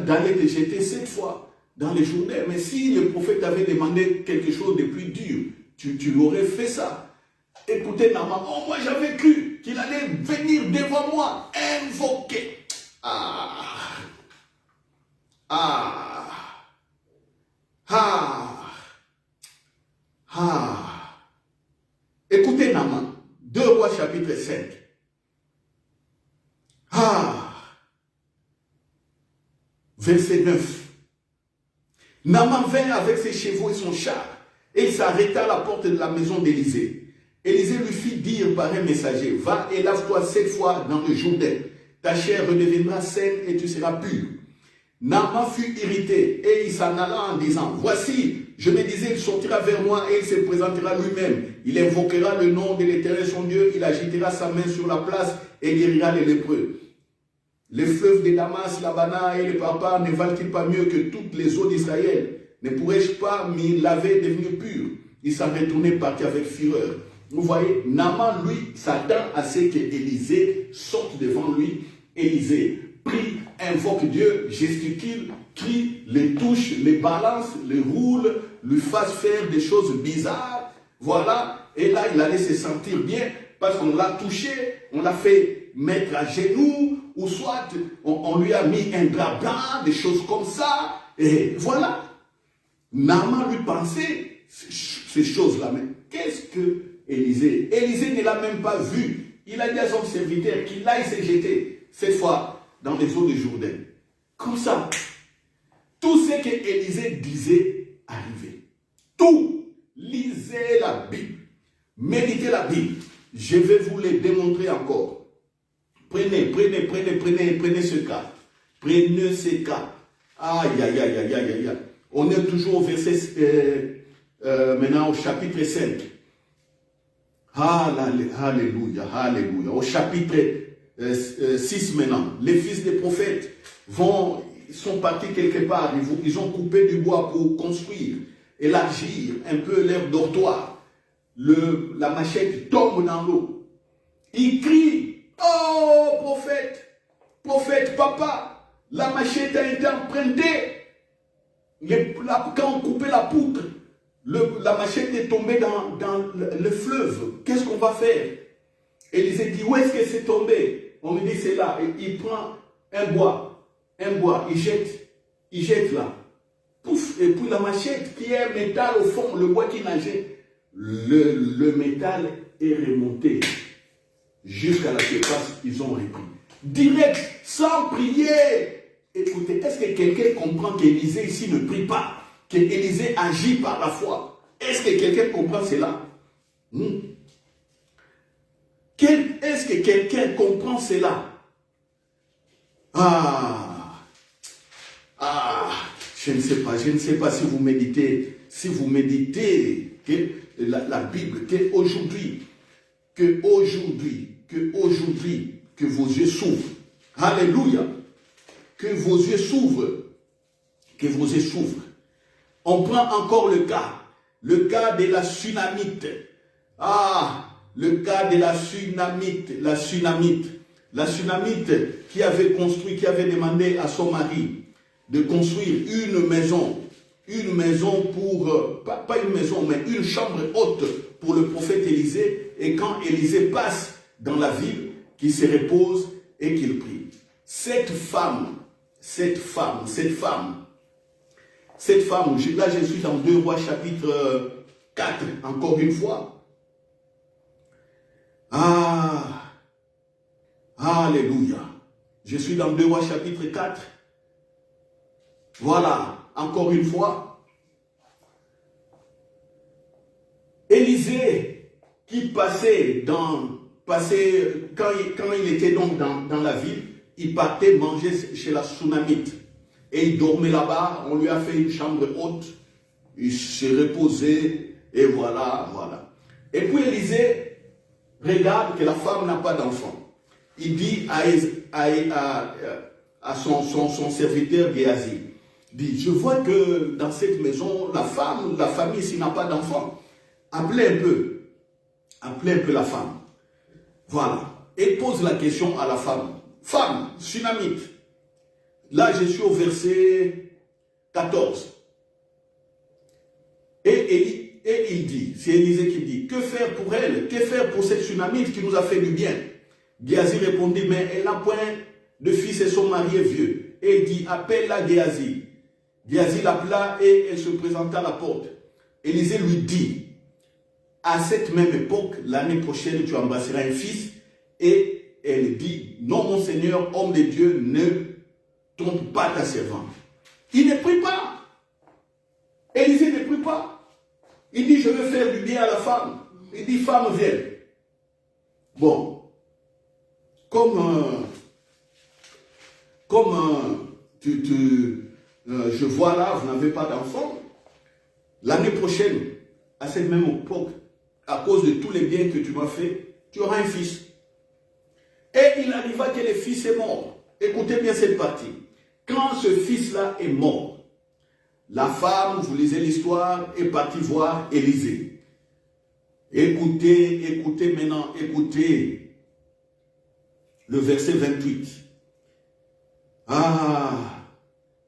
A: d'aller te jeter 7 fois dans le Jourdain. Mais si le prophète avait demandé quelque chose de plus dur, tu aurais fait ça. Écoutez, Naaman, moi j'avais cru qu'il allait venir devant moi, invoquer. Écoutez, Naaman, 2 Rois chapitre 5. Verset 9. Naaman vint avec ses chevaux et son char, et il s'arrêta à la porte de la maison d'Élisée. Élisée lui fit dire par un messager, va et lave-toi 7 fois dans le Jourdain. Ta chair redeviendra saine et tu seras pur. Naaman fut irrité et il s'en alla en disant, voici, je me disais, il sortira vers moi et il se présentera lui-même. Il invoquera le nom de l'Éternel son Dieu, il agitera sa main sur la place et guérira les lépreux. Les fleuves de Damas, l'Abana et le Papa ne valent-ils pas mieux que toutes les eaux d'Israël? Ne pourrais-je pas m'y laver et devenir pur? Il s'en retournait parti avec fureur. Vous voyez, Naaman, lui, s'attend à ce que Élisée sorte devant lui. Élisée prie, invoque Dieu, gesticule, crie, les touche, les balance, les roule, lui fasse faire des choses bizarres. Voilà, et là, il allait se sentir bien parce qu'on l'a touché, on l'a fait mettre à genoux, ou soit on lui a mis un drap blanc, des choses comme ça. Et voilà. Naaman lui pensait ces choses-là. Mais qu'est-ce que Élisée ne l'a même pas vu. Il a dit à son serviteur qu'il aille se jeter, cette fois, dans les eaux du Jourdain. Comme ça. Tout ce que Élisée disait arrivait. Tout. Lisez la Bible. Méditez la Bible. Je vais vous les démontrer encore. Prenez ce cas. Prenez ce cas. Aïe, aïe, aïe, aïe, aïe, aïe. On est toujours au verset, maintenant au chapitre 5. Alléluia, alléluia. Au chapitre 6 maintenant, les fils des prophètes sont partis quelque part. Ils ont coupé du bois pour construire, élargir un peu leur dortoir. La machette tombe dans l'eau. Ils crient, oh prophète, papa, la machette a été empruntée. Quand on coupait la poutre, la machette est tombée dans le fleuve. Qu'est-ce qu'on va faire? Élisée dit, où est-ce que c'est tombé? On me dit, c'est là. Et il prend un bois, il jette là. Pouf, et puis la machette qui est un métal au fond, le bois qui nageait, le métal est remonté jusqu'à la surface, ils ont repris. Direct, sans prier. Écoutez, est-ce que quelqu'un comprend qu'Élisée ici ne prie pas? Qu'Élisée agit par la foi? Est-ce que quelqu'un comprend cela? Est-ce que quelqu'un comprend cela? Je ne sais pas si vous méditez, que la Bible, que vos yeux s'ouvrent. Alléluia. Que vos yeux s'ouvrent. On prend encore le cas de la Sunamite. Le cas de la Sunamite qui avait demandé à son mari de construire une maison pour, pas une maison, mais une chambre haute pour le prophète Élisée, et quand Élisée passe dans la ville, qu'il se repose et qu'il prie. Cette femme, là je suis dans 2 Rois chapitre 4, encore une fois. Alléluia. Je suis dans 2 Rois chapitre 4. Voilà, encore une fois. Élisée, qui passait quand il était donc dans la ville, il partait manger chez la Sunamite. Et il dormait là-bas, on lui a fait une chambre haute, il s'est reposé, et voilà. Et puis Élisée regarde que la femme n'a pas d'enfant. Il dit à son serviteur Géasi, dit, je vois que dans cette maison, la famille ici n'a pas d'enfant. Appelez un peu la femme. Voilà. Et pose la question à la femme. Femme, Sunamite. Là, je suis au verset 14. Et il dit, c'est Élisée qui dit, que faire pour elle? Que faire pour cette Sunamite qui nous a fait du bien? Géasi répondit, mais elle n'a point de fils et son mari est vieux. Et il dit, appelle-la Géasi. Géasi l'appela et elle se présenta à la porte. Élisée lui dit, à cette même époque, l'année prochaine, tu embrasseras un fils. Et elle dit, non mon Seigneur, homme de Dieu, ne trompe pas ta servante. Il ne prie pas. pas. Il dit, je veux faire du bien à la femme. Il dit, femme, viens. Bon, je vois là, vous n'avez pas d'enfant. L'année prochaine, à cette même époque, à cause de tous les biens que tu m'as fait, tu auras un fils. Et il arriva que le fils est mort. Écoutez bien cette partie. Quand ce fils-là est mort, la femme, vous lisez l'histoire, est partie voir Élisée. Écoutez maintenant, écoutez le verset 28. Ah,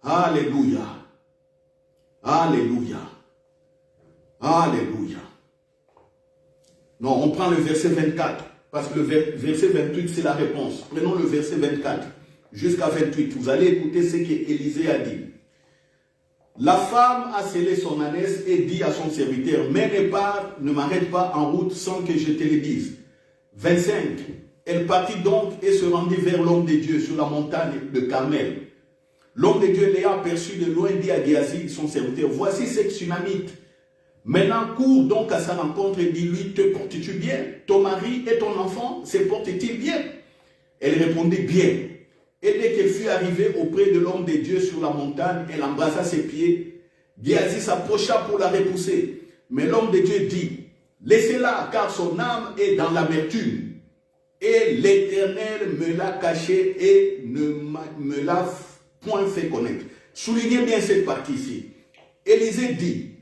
A: alléluia, alléluia, alléluia. Non, on prend le verset 24, parce que le verset 28, c'est la réponse. Prenons le verset 24 jusqu'à 28. Vous allez écouter ce qu'Élisée a dit. La femme a scellé son ânesse et dit à son serviteur, ne m'arrête pas en route sans que je te le dise. 25. Elle partit donc et se rendit vers l'homme de Dieu sur la montagne de Carmel. L'homme de Dieu l'ayant aperçu de loin dit à Géasi, son serviteur, voici cette Sunamite. Maintenant cours donc à sa rencontre et dis-lui, te portes-tu bien? Ton mari et ton enfant se portent-ils bien? Elle répondit bien. Et dès qu'elle fut arrivée auprès de l'homme de Dieu sur la montagne, elle embrassa ses pieds. Géasi s'approcha pour la repousser. Mais l'homme de Dieu dit, laissez-la, car son âme est dans l'amertume. Et l'Éternel me l'a caché et ne me l'a point fait connaître. Soulignez bien cette partie ici. Élisée dit,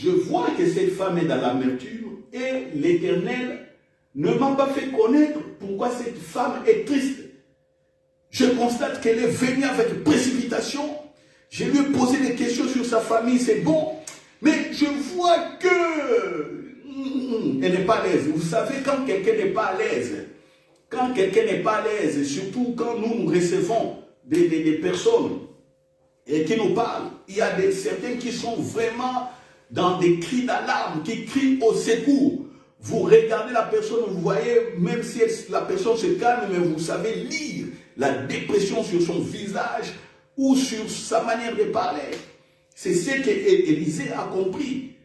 A: je vois que cette femme est dans l'amertume et l'Éternel ne m'a pas fait connaître pourquoi cette femme est triste. Je constate qu'elle est venue avec précipitation. Je lui ai posé des questions sur sa famille, c'est bon. Mais je vois que elle n'est pas à l'aise. Vous savez, quand quelqu'un n'est pas à l'aise, surtout quand nous recevons des personnes et qui nous parlent, il y a certains qui sont vraiment dans des cris d'alarme, qui crient au secours. Vous regardez la personne, vous voyez, même si la personne se calme, mais vous savez lire la dépression sur son visage ou sur sa manière de parler. C'est ce qu'Élisée a compris.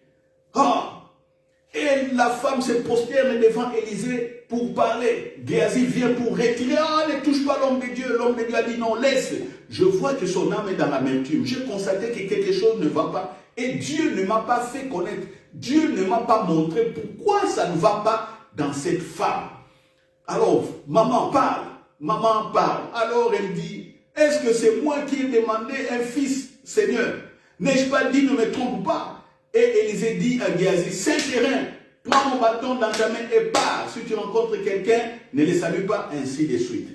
A: Et la femme se prosterne devant Élisée pour parler. Géasi vient pour retirer. Ne touche pas l'homme de Dieu. L'homme de Dieu a dit non, laisse. Je vois que son âme est dans l'amertume. J'ai constaté que quelque chose ne va pas. Et Dieu ne m'a pas fait connaître. Dieu ne m'a pas montré pourquoi ça ne va pas dans cette femme. Alors, maman parle. Alors elle dit, est-ce que c'est moi qui ai demandé un fils, Seigneur? N'ai-je pas dit, ne me trompe pas? Et Élisée dit à Géasi, c'est terrain, prends mon bâton dans ta main et pars. Si tu rencontres quelqu'un, ne le salue pas, ainsi de suite.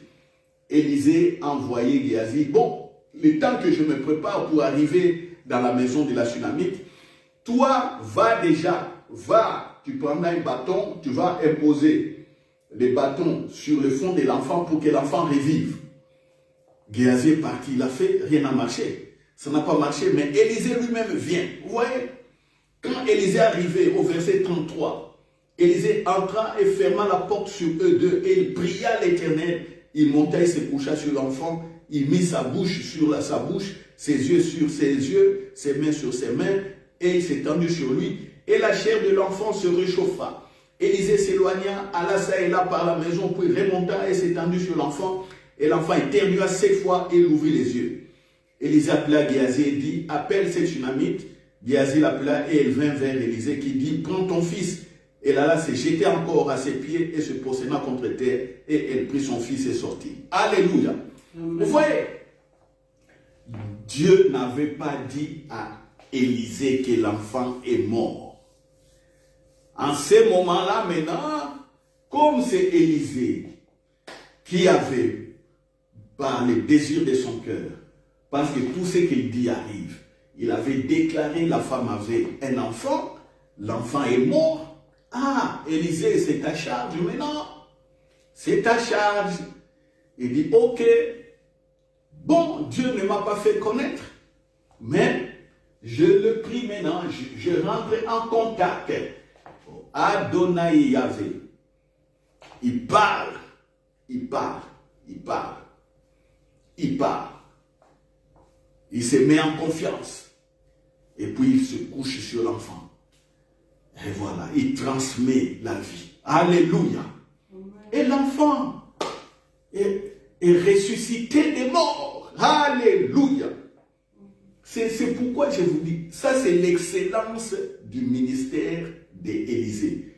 A: Élisée a envoyé Géasi, bon, le temps que je me prépare pour arriver dans la maison de la Sunamite, toi, tu prendras un bâton, tu vas imposer les bâtons sur le front de l'enfant pour que l'enfant revive. Géasi est parti, il a fait, rien n'a marché. Ça n'a pas marché, mais Élisée lui-même vient. Vous voyez? Quand Élisée est arrivé au verset 33, Élisée entra et ferma la porte sur eux deux et il pria l'Éternel. Il monta et se coucha sur l'enfant. Il mit sa bouche sur sa bouche, ses yeux sur ses yeux, ses mains sur ses mains et il s'étendit sur lui. Et la chair de l'enfant se réchauffa. Élisée s'éloigna, alla ça et là par la maison, puis remonta et s'étendit sur l'enfant. Et l'enfant éternua 7 fois et il ouvrit les yeux. Élisée appela Géasi et dit, appelle cette Sunamite. Géasi l'appela et elle vint vers Élisée qui dit, prends ton fils. Elle alla se jeter encore à ses pieds et se prosterna contre terre. Et elle prit son fils et sortit. Alléluia. Amen. Vous voyez, Dieu n'avait pas dit à Élisée que l'enfant est mort. En ce moment-là, maintenant, comme c'est Élisée qui avait par le désir de son cœur, parce que tout ce qu'il dit arrive, il avait déclaré, la femme avait un enfant, l'enfant est mort. Élisée, c'est ta charge maintenant. C'est ta charge. Il dit, ok, bon, Dieu ne m'a pas fait connaître, mais je le prie maintenant, je rentre en contact. Adonai Yahvé. Il parle. Il se met en confiance. Et puis il se couche sur l'enfant. Et voilà, il transmet la vie. Alléluia. Et l'enfant est ressuscité des morts. Alléluia. C'est pourquoi je vous dis, ça c'est l'excellence du ministère d'Élisée.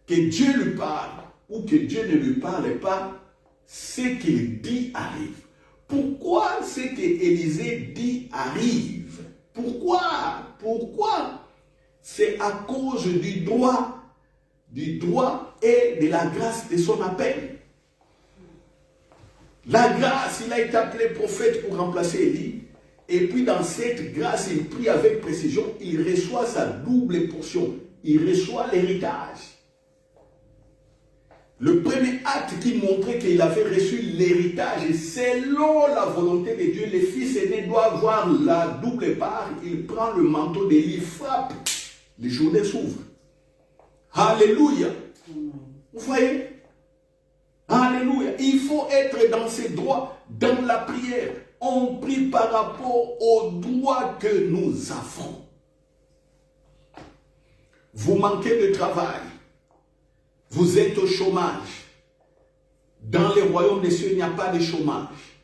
A: Que Dieu lui parle ou que Dieu ne lui parle pas, ce qu'il dit arrive. Pourquoi ce que Élisée dit arrive? Pourquoi? C'est à cause du droit et de la grâce de son appel. La grâce, il a été appelé prophète pour remplacer Élie. Et puis dans cette grâce, il prie avec précision, il reçoit sa double portion. Il reçoit l'héritage. Le premier acte qui montrait qu'il avait reçu l'héritage, selon la volonté de Dieu, les fils aînés doivent avoir la double part. Il prend le manteau d'Élie, frappe, les journées s'ouvrent. Alléluia. Vous voyez? Alléluia. Il faut être dans ses droits, dans la prière. On prie par rapport aux droits que nous avons. Vous manquez de travail. Vous êtes au chômage. Dans le royaume des cieux, il n'y a pas de chômage.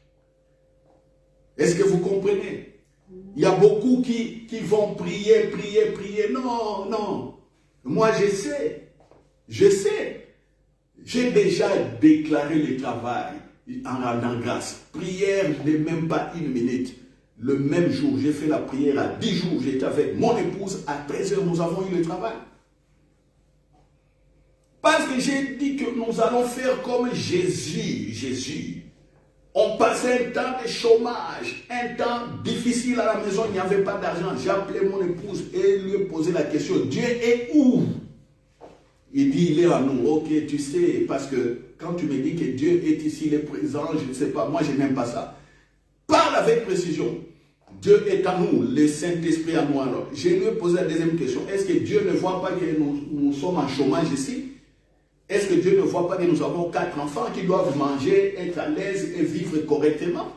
A: Est-ce que vous comprenez? Il y a beaucoup qui vont prier. Non. Moi, je sais. J'ai déjà déclaré le travail en rendant grâce. Prière de même pas une minute. Le même jour, j'ai fait la prière à 10 jours. J'étais avec mon épouse. À 13 heures, nous avons eu le travail. Parce que j'ai dit que nous allons faire comme Jésus. On passait un temps de chômage, un temps difficile à la maison, il n'y avait pas d'argent. J'ai appelé mon épouse et lui ai posé la question, Dieu est où? Il dit, il est à nous. Ok, tu sais, parce que quand tu me dis que Dieu est ici, il est présent, je ne sais pas, moi je n'aime pas ça. Parle avec précision. Dieu est à nous, le Saint-Esprit à nous. Alors, je lui ai posé la deuxième question. Est-ce que Dieu ne voit pas que nous sommes en chômage ici? Est-ce que Dieu ne voit pas que nous avons 4 enfants qui doivent manger, être à l'aise et vivre correctement?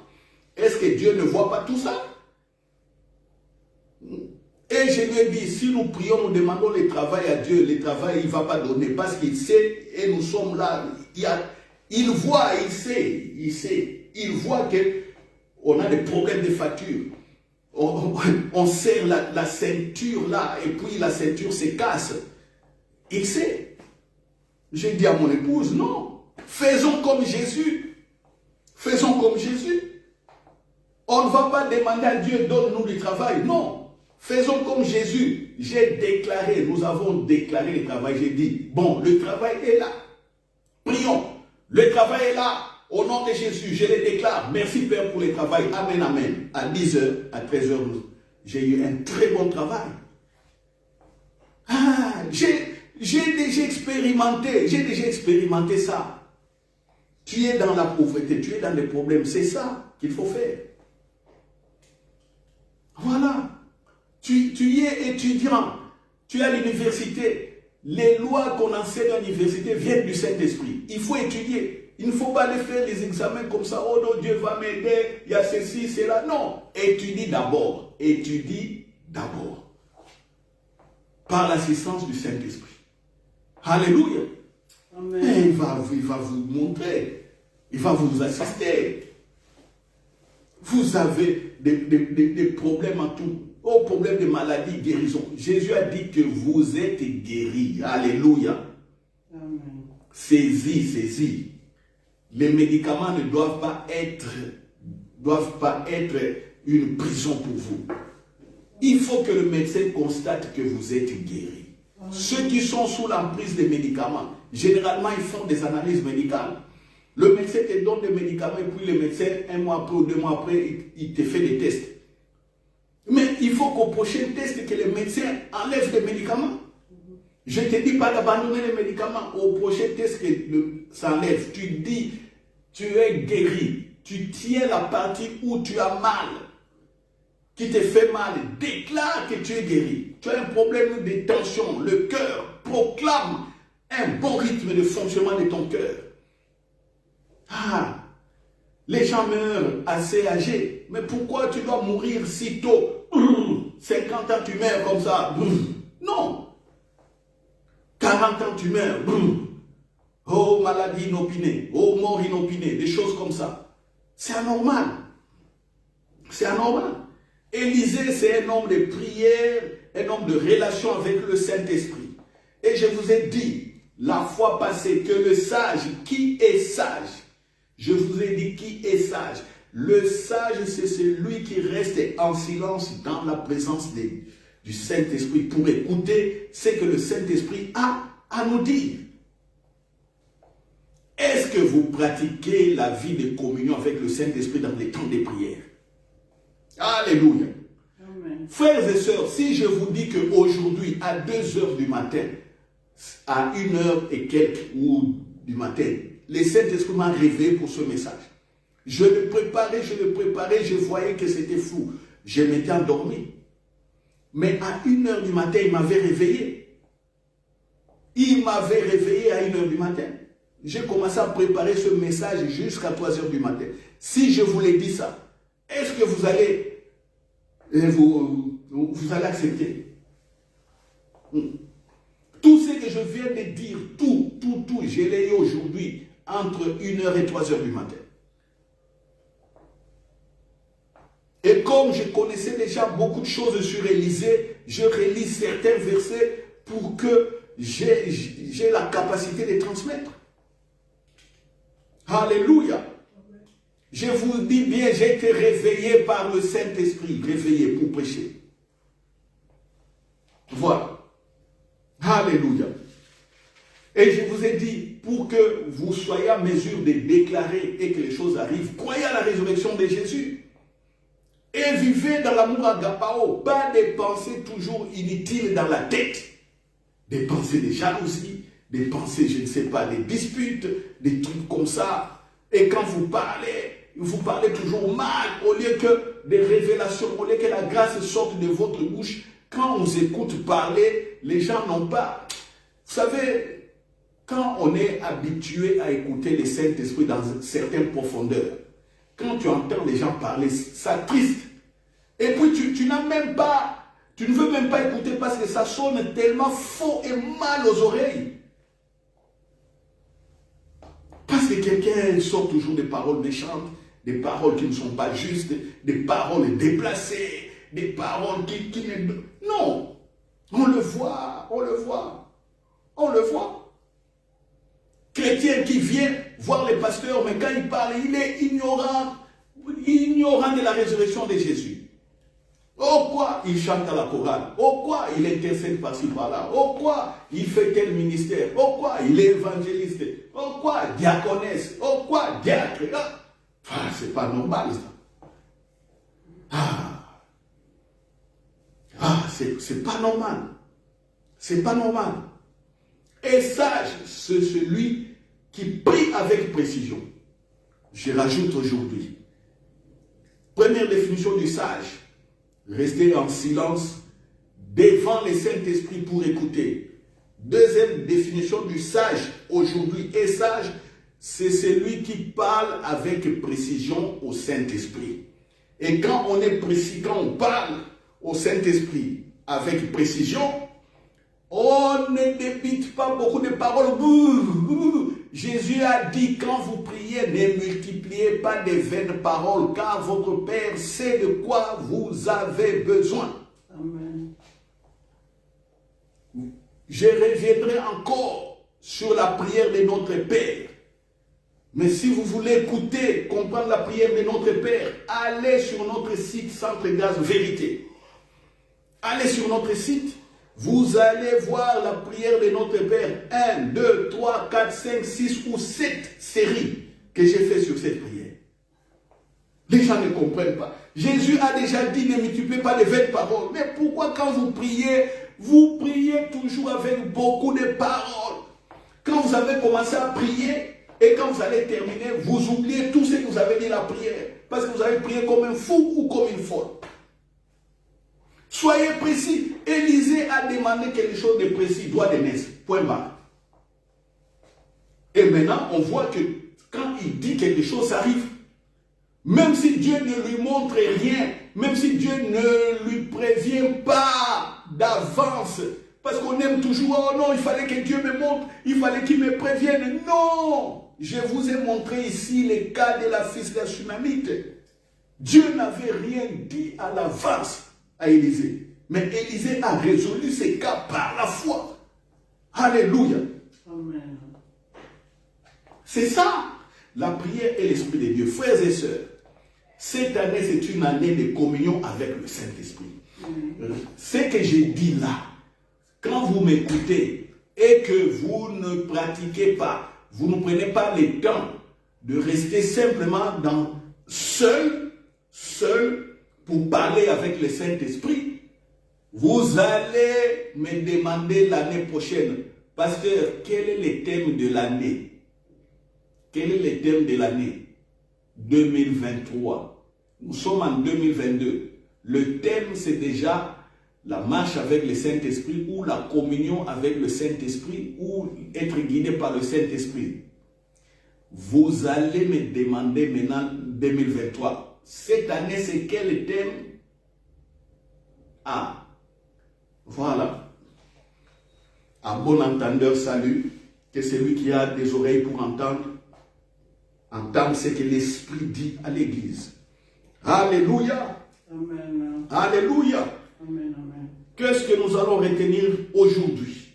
A: Est-ce que Dieu ne voit pas tout ça? Et je lui ai dit, si nous prions, nous demandons le travail à Dieu, le travail, il ne va pas donner parce qu'il sait et nous sommes là. Il voit, il sait. Il voit qu'on a des problèmes de facture. On serre la ceinture là et puis la ceinture se casse. Il sait. J'ai dit à mon épouse, non, faisons comme Jésus. Faisons comme Jésus. On ne va pas demander à Dieu, donne-nous du travail. Non, faisons comme Jésus. J'ai déclaré, nous avons déclaré le travail. J'ai dit, bon, le travail est là. Prions. Le travail est là. Au nom de Jésus, je le déclare. Merci Père pour le travail. Amen, amen. À 10h, à 13h, j'ai eu un très bon travail. J'ai déjà expérimenté ça. Tu es dans la pauvreté, tu es dans les problèmes. C'est ça qu'il faut faire. Voilà. Tu es étudiant. Tu es à l'université. Les lois qu'on enseigne à l'université viennent du Saint-Esprit. Il faut étudier. Il ne faut pas aller faire les examens comme ça. Oh non, Dieu va m'aider. Il y a ceci, cela. Non. Étudie d'abord. Étudie d'abord. Par l'assistance du Saint-Esprit. Alléluia.
B: Amen.
A: Et il va vous montrer. Il va vous assister. Vous avez des problèmes en tout. Au problème de maladie, guérison. Jésus a dit que vous êtes guéris. Alléluia.
B: Amen.
A: Saisis. Les médicaments ne doivent pas être une prison pour vous. Il faut que le médecin constate que vous êtes guéri. Ceux qui sont sous l'emprise des médicaments, généralement, ils font des analyses médicales. Le médecin te donne des médicaments et puis le médecin, 1 mois après ou 2 mois après, il te fait des tests. Mais il faut qu'au prochain test, que le médecin enlève les médicaments. Je ne te dis pas d'abandonner les médicaments. Au prochain test, que ça enlève. Tu dis, tu es guéri. Tu tiens la partie où tu as mal, qui te fait mal. Déclare que tu es guéri. Tu as un problème de tension. Le cœur proclame un bon rythme de fonctionnement de ton cœur. Les gens meurent assez âgés. Mais pourquoi tu dois mourir si tôt? 50 ans, tu meurs comme ça. Non. 40 ans, tu meurs. Oh, maladie inopinée. Oh, mort inopinée. Des choses comme ça. C'est anormal. C'est anormal. Élisée, c'est un homme de prière, un homme de relation avec le Saint-Esprit. Et je vous ai dit, la fois passée, que le sage, qui est sage? Je vous ai dit qui est sage. Le sage, c'est celui qui reste en silence dans la présence du Saint-Esprit pour écouter ce que le Saint-Esprit a à nous dire. Est-ce que vous pratiquez la vie de communion avec le Saint-Esprit dans les temps de prière? Alléluia.
B: Amen.
A: Frères et sœurs, si je vous dis qu'aujourd'hui, à 2 heures du matin, à 1 heure et quelques ou du matin, le Saint-Esprit m'a réveillé pour ce message. Je le préparais, je voyais que c'était flou. Je m'étais endormi. Mais à 1 heure du matin, il m'avait réveillé. Il m'avait réveillé à 1 heure du matin. J'ai commencé à préparer ce message jusqu'à 3 heures du matin. Si je vous l'ai dit ça, est-ce que vous allez accepter? Tout ce que je viens de dire, tout, je l'ai eu aujourd'hui entre 1 heure et 3 heures du matin. Et comme je connaissais déjà beaucoup de choses sur Élisée, je relis certains versets pour que j'ai la capacité de transmettre. Alléluia. Je vous dis bien, j'ai été réveillé par le Saint-Esprit, réveillé pour prêcher. Voilà. Alléluia. Et je vous ai dit, pour que vous soyez en mesure de déclarer et que les choses arrivent, croyez à la résurrection de Jésus. Et vivez dans l'amour agapao, pas des pensées toujours inutiles dans la tête. Des pensées de jalousie, des pensées, je ne sais pas, des disputes, des trucs comme ça. Et quand vous parlez toujours mal, au lieu que des révélations, au lieu que la grâce sorte de votre bouche. Quand on s'écoute parler, les gens n'ont pas... Vous savez, quand on est habitué à écouter le Saint-Esprit dans certaines profondeurs, quand tu entends les gens parler, ça triste. Et puis tu n'as même pas... Tu ne veux même pas écouter parce que ça sonne tellement faux et mal aux oreilles. Parce que quelqu'un sort toujours des paroles méchantes, des paroles qui ne sont pas justes, des paroles déplacées, des paroles qui ne... Non, on le voit. Chrétien qui vient voir les pasteurs, mais quand il parle, il est ignorant de la résurrection de Jésus. Oh quoi il chante à la chorale, oh quoi il intercède par-ci par-là, oh quoi il fait tel ministère, oh quoi il est évangéliste, oh quoi diaconesse, oh quoi diacre. Ah, c'est pas normal ça. C'est pas normal. C'est pas normal. Et sage, c'est celui qui prie avec précision. Je rajoute aujourd'hui. Première définition du sage. Rester en silence devant le Saint-Esprit pour écouter. Deuxième définition du sage aujourd'hui. Et sage, c'est celui qui parle avec précision au Saint-Esprit. Et quand on est précis, quand on parle au Saint-Esprit avec précision, on ne débite pas beaucoup de paroles. Jésus a dit, quand vous priez, ne multipliez pas de vaines paroles, car votre Père sait de quoi vous avez besoin.
B: Amen.
A: Je reviendrai encore sur la prière de notre Père. Mais si vous voulez écouter, comprendre la prière de notre Père, allez sur notre site Centre Gaz Vérité. Allez sur notre site. Vous allez voir la prière de notre Père. 1, 2, 3, 4, 5, 6 ou 7 séries que j'ai fait sur cette prière. Les gens ne comprennent pas. Jésus a déjà dit, ne multipliez pas les vaines paroles. Mais pourquoi quand vous priez toujours avec beaucoup de paroles? Quand vous avez commencé à prier et quand vous allez terminer, vous oubliez tout ce que vous avez dit la prière. Parce que vous avez prié comme un fou ou comme une folle. Soyez précis. Élisée a demandé quelque chose de précis, droit de naissance. Point barre. Et maintenant, on voit que quand il dit quelque chose, ça arrive. Même si Dieu ne lui montre rien, même si Dieu ne lui prévient pas d'avance, parce qu'on aime toujours, oh non, il fallait que Dieu me montre, il fallait qu'il me prévienne. Non! Je vous ai montré ici les cas de la fils de la Shunammite. Dieu n'avait rien dit à l'avance à Élisée. Mais Élisée a résolu ces cas par la foi. Alléluia.
B: Amen.
A: C'est ça, la prière et l'Esprit de Dieu. Frères et sœurs, cette année, c'est une année de communion avec le Saint-Esprit. Ce que j'ai dit là, quand vous m'écoutez et que vous ne pratiquez pas, vous ne prenez pas le temps de rester simplement seul pour parler avec le Saint-Esprit, vous allez me demander l'année prochaine, pasteur, quel est le thème de l'année? Quel est le thème de l'année 2023? Nous sommes en 2022. Le thème, c'est déjà la marche avec le Saint-Esprit ou la communion avec le Saint-Esprit ou être guidé par le Saint-Esprit. Vous allez me demander maintenant 2023. Cette année, c'est quel thème? Ah, voilà. À bon entendeur, salut. Que celui qui a des oreilles pour entendre ce que l'Esprit dit à l'Église. Alléluia.
B: Amen.
A: Alléluia.
B: Amen. Amen.
A: Qu'est-ce que nous allons retenir aujourd'hui?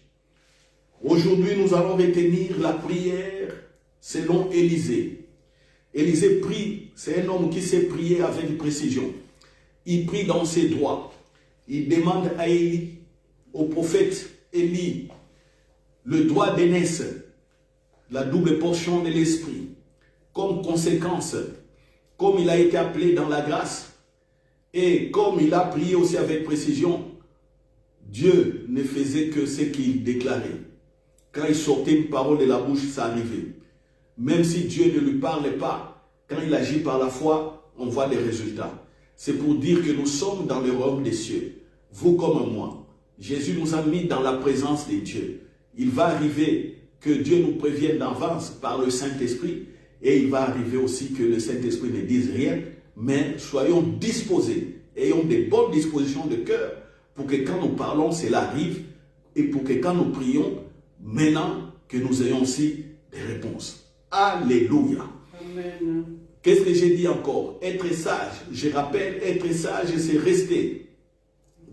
A: Aujourd'hui, nous allons retenir la prière selon Élisée. Élisée prie, c'est un homme qui sait prier avec précision. Il prie dans ses droits. Il demande à Élie, au prophète Élie, le droit d'aînesse, la double portion de l'esprit. Comme conséquence, comme il a été appelé dans la grâce, et comme il a prié aussi avec précision, Dieu ne faisait que ce qu'il déclarait. Quand il sortait une parole de la bouche, ça arrivait. Même si Dieu ne lui parlait pas, quand il agit par la foi, on voit des résultats. C'est pour dire que nous sommes dans le royaume des cieux. Vous comme moi. Jésus nous a mis dans la présence de Dieu. Il va arriver que Dieu nous prévienne d'avance par le Saint-Esprit. Et il va arriver aussi que le Saint-Esprit ne dise rien. Mais soyons disposés. Ayons des bonnes dispositions de cœur. Pour que quand nous parlons, cela arrive. Et pour que quand nous prions, maintenant que nous ayons aussi des réponses. Alléluia.
B: Amen.
A: Qu'est-ce que j'ai dit encore? Être sage. Je rappelle, être sage, c'est rester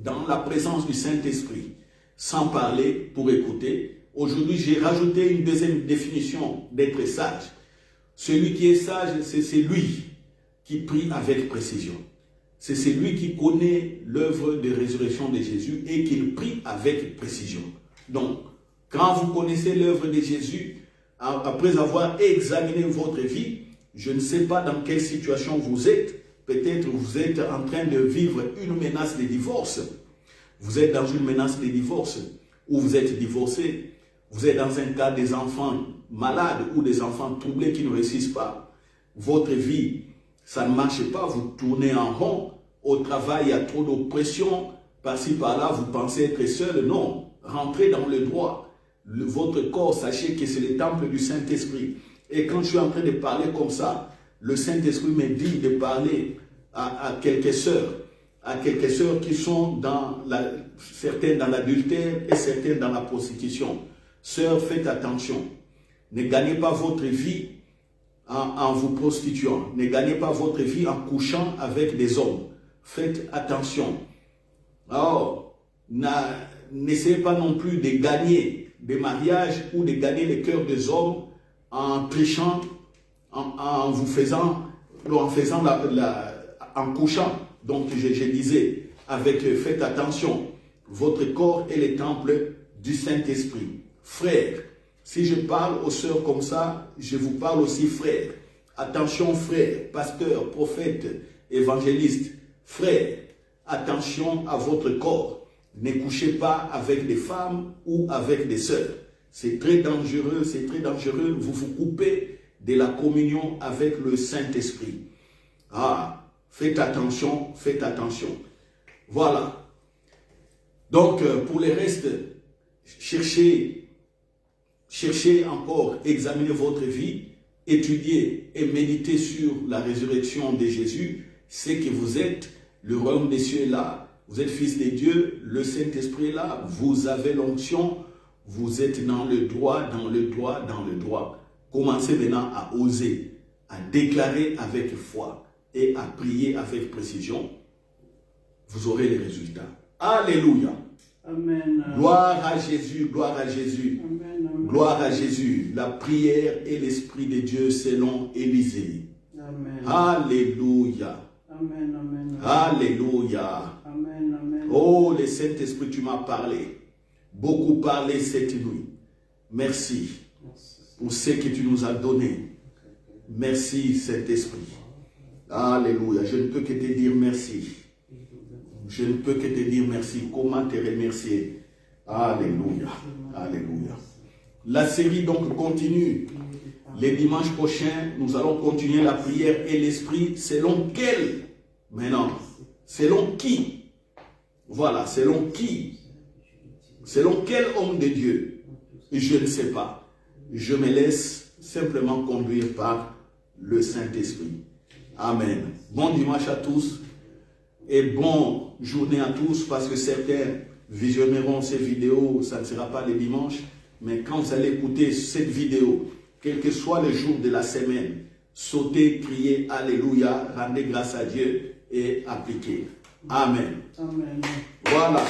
A: dans la présence du Saint-Esprit, sans parler pour écouter. Aujourd'hui, j'ai rajouté une deuxième définition d'être sage. Celui qui est sage, c'est celui qui prie avec précision. C'est celui qui connaît l'œuvre de résurrection de Jésus et qui prie avec précision. Donc, quand vous connaissez l'œuvre de Jésus, après avoir examiné votre vie, je ne sais pas dans quelle situation vous êtes. Peut-être vous êtes en train de vivre une menace de divorce. Vous êtes dans une menace de divorce ou vous êtes divorcé. Vous êtes dans un cas des enfants malades ou des enfants troublés qui ne réussissent pas. Votre vie, ça ne marche pas. Vous tournez en rond. Au travail, il y a trop d'oppression. Par-ci, par-là, vous pensez être seul. Non. Rentrez dans le droit. Votre corps, sachez que c'est le temple du Saint-Esprit. Et quand je suis en train de parler comme ça, le Saint-Esprit me dit de parler à quelques sœurs qui sont certaines dans l'adultère et certaines dans la prostitution. Sœurs, faites attention. Ne gagnez pas votre vie en vous prostituant. Ne gagnez pas votre vie en couchant avec des hommes. Faites attention. Alors, n'essayez pas non plus de gagner des mariages ou de gagner les cœurs des hommes en trichant, en couchant. Donc je disais, faites attention, votre corps est le temple du Saint-Esprit. Frères, si je parle aux sœurs comme ça, je vous parle aussi frères. Attention frères, pasteurs, prophètes, évangélistes, frères, attention à votre corps. Ne couchez pas avec des femmes ou avec des sœurs. C'est très dangereux, vous vous coupez de la communion avec le Saint-Esprit. Ah, faites attention. Voilà. Donc, pour le reste, cherchez encore, examinez votre vie étudier et méditer sur la résurrection de Jésus, c'est que vous êtes, le royaume des cieux est là, vous êtes fils de Dieu, le Saint-Esprit est là, vous avez l'onction, vous êtes dans le droit, dans le droit, dans le droit. Commencez maintenant à oser, à déclarer avec foi et à prier avec précision. Vous aurez les résultats. Alléluia.
B: Amen.
A: Gloire à Jésus, gloire à Jésus.
B: Amen. Amen.
A: Gloire à Jésus. La prière et l'Esprit de Dieu selon Élisée.
B: Amen.
A: Alléluia.
B: Amen. Amen.
A: Alléluia.
B: Amen. Amen.
A: Oh, le Saint-Esprit, tu m'as parlé. Beaucoup parlé cette nuit. Merci pour ce que tu nous as donné. Merci, Saint-Esprit. Alléluia. Je ne peux que te dire merci. Je ne peux que te dire merci. Comment te remercier? Alléluia. Alléluia. La série donc continue. Les dimanches prochains, nous allons continuer la prière et l'esprit. Selon quel? Maintenant, selon qui? Voilà, selon qui? Selon quel homme de Dieu? Je ne sais pas. Je me laisse simplement conduire par le Saint-Esprit. Amen. Bon dimanche à tous et bonne journée à tous, parce que certains visionneront ces vidéos, ça ne sera pas le dimanche, mais quand vous allez écouter cette vidéo, quel que soit le jour de la semaine, sautez, criez Alléluia, rendez grâce à Dieu et appliquez. Amen.
B: Amen.
A: Voilà.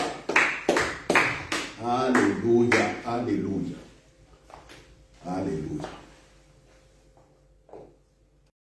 A: Alléluia, alléluia.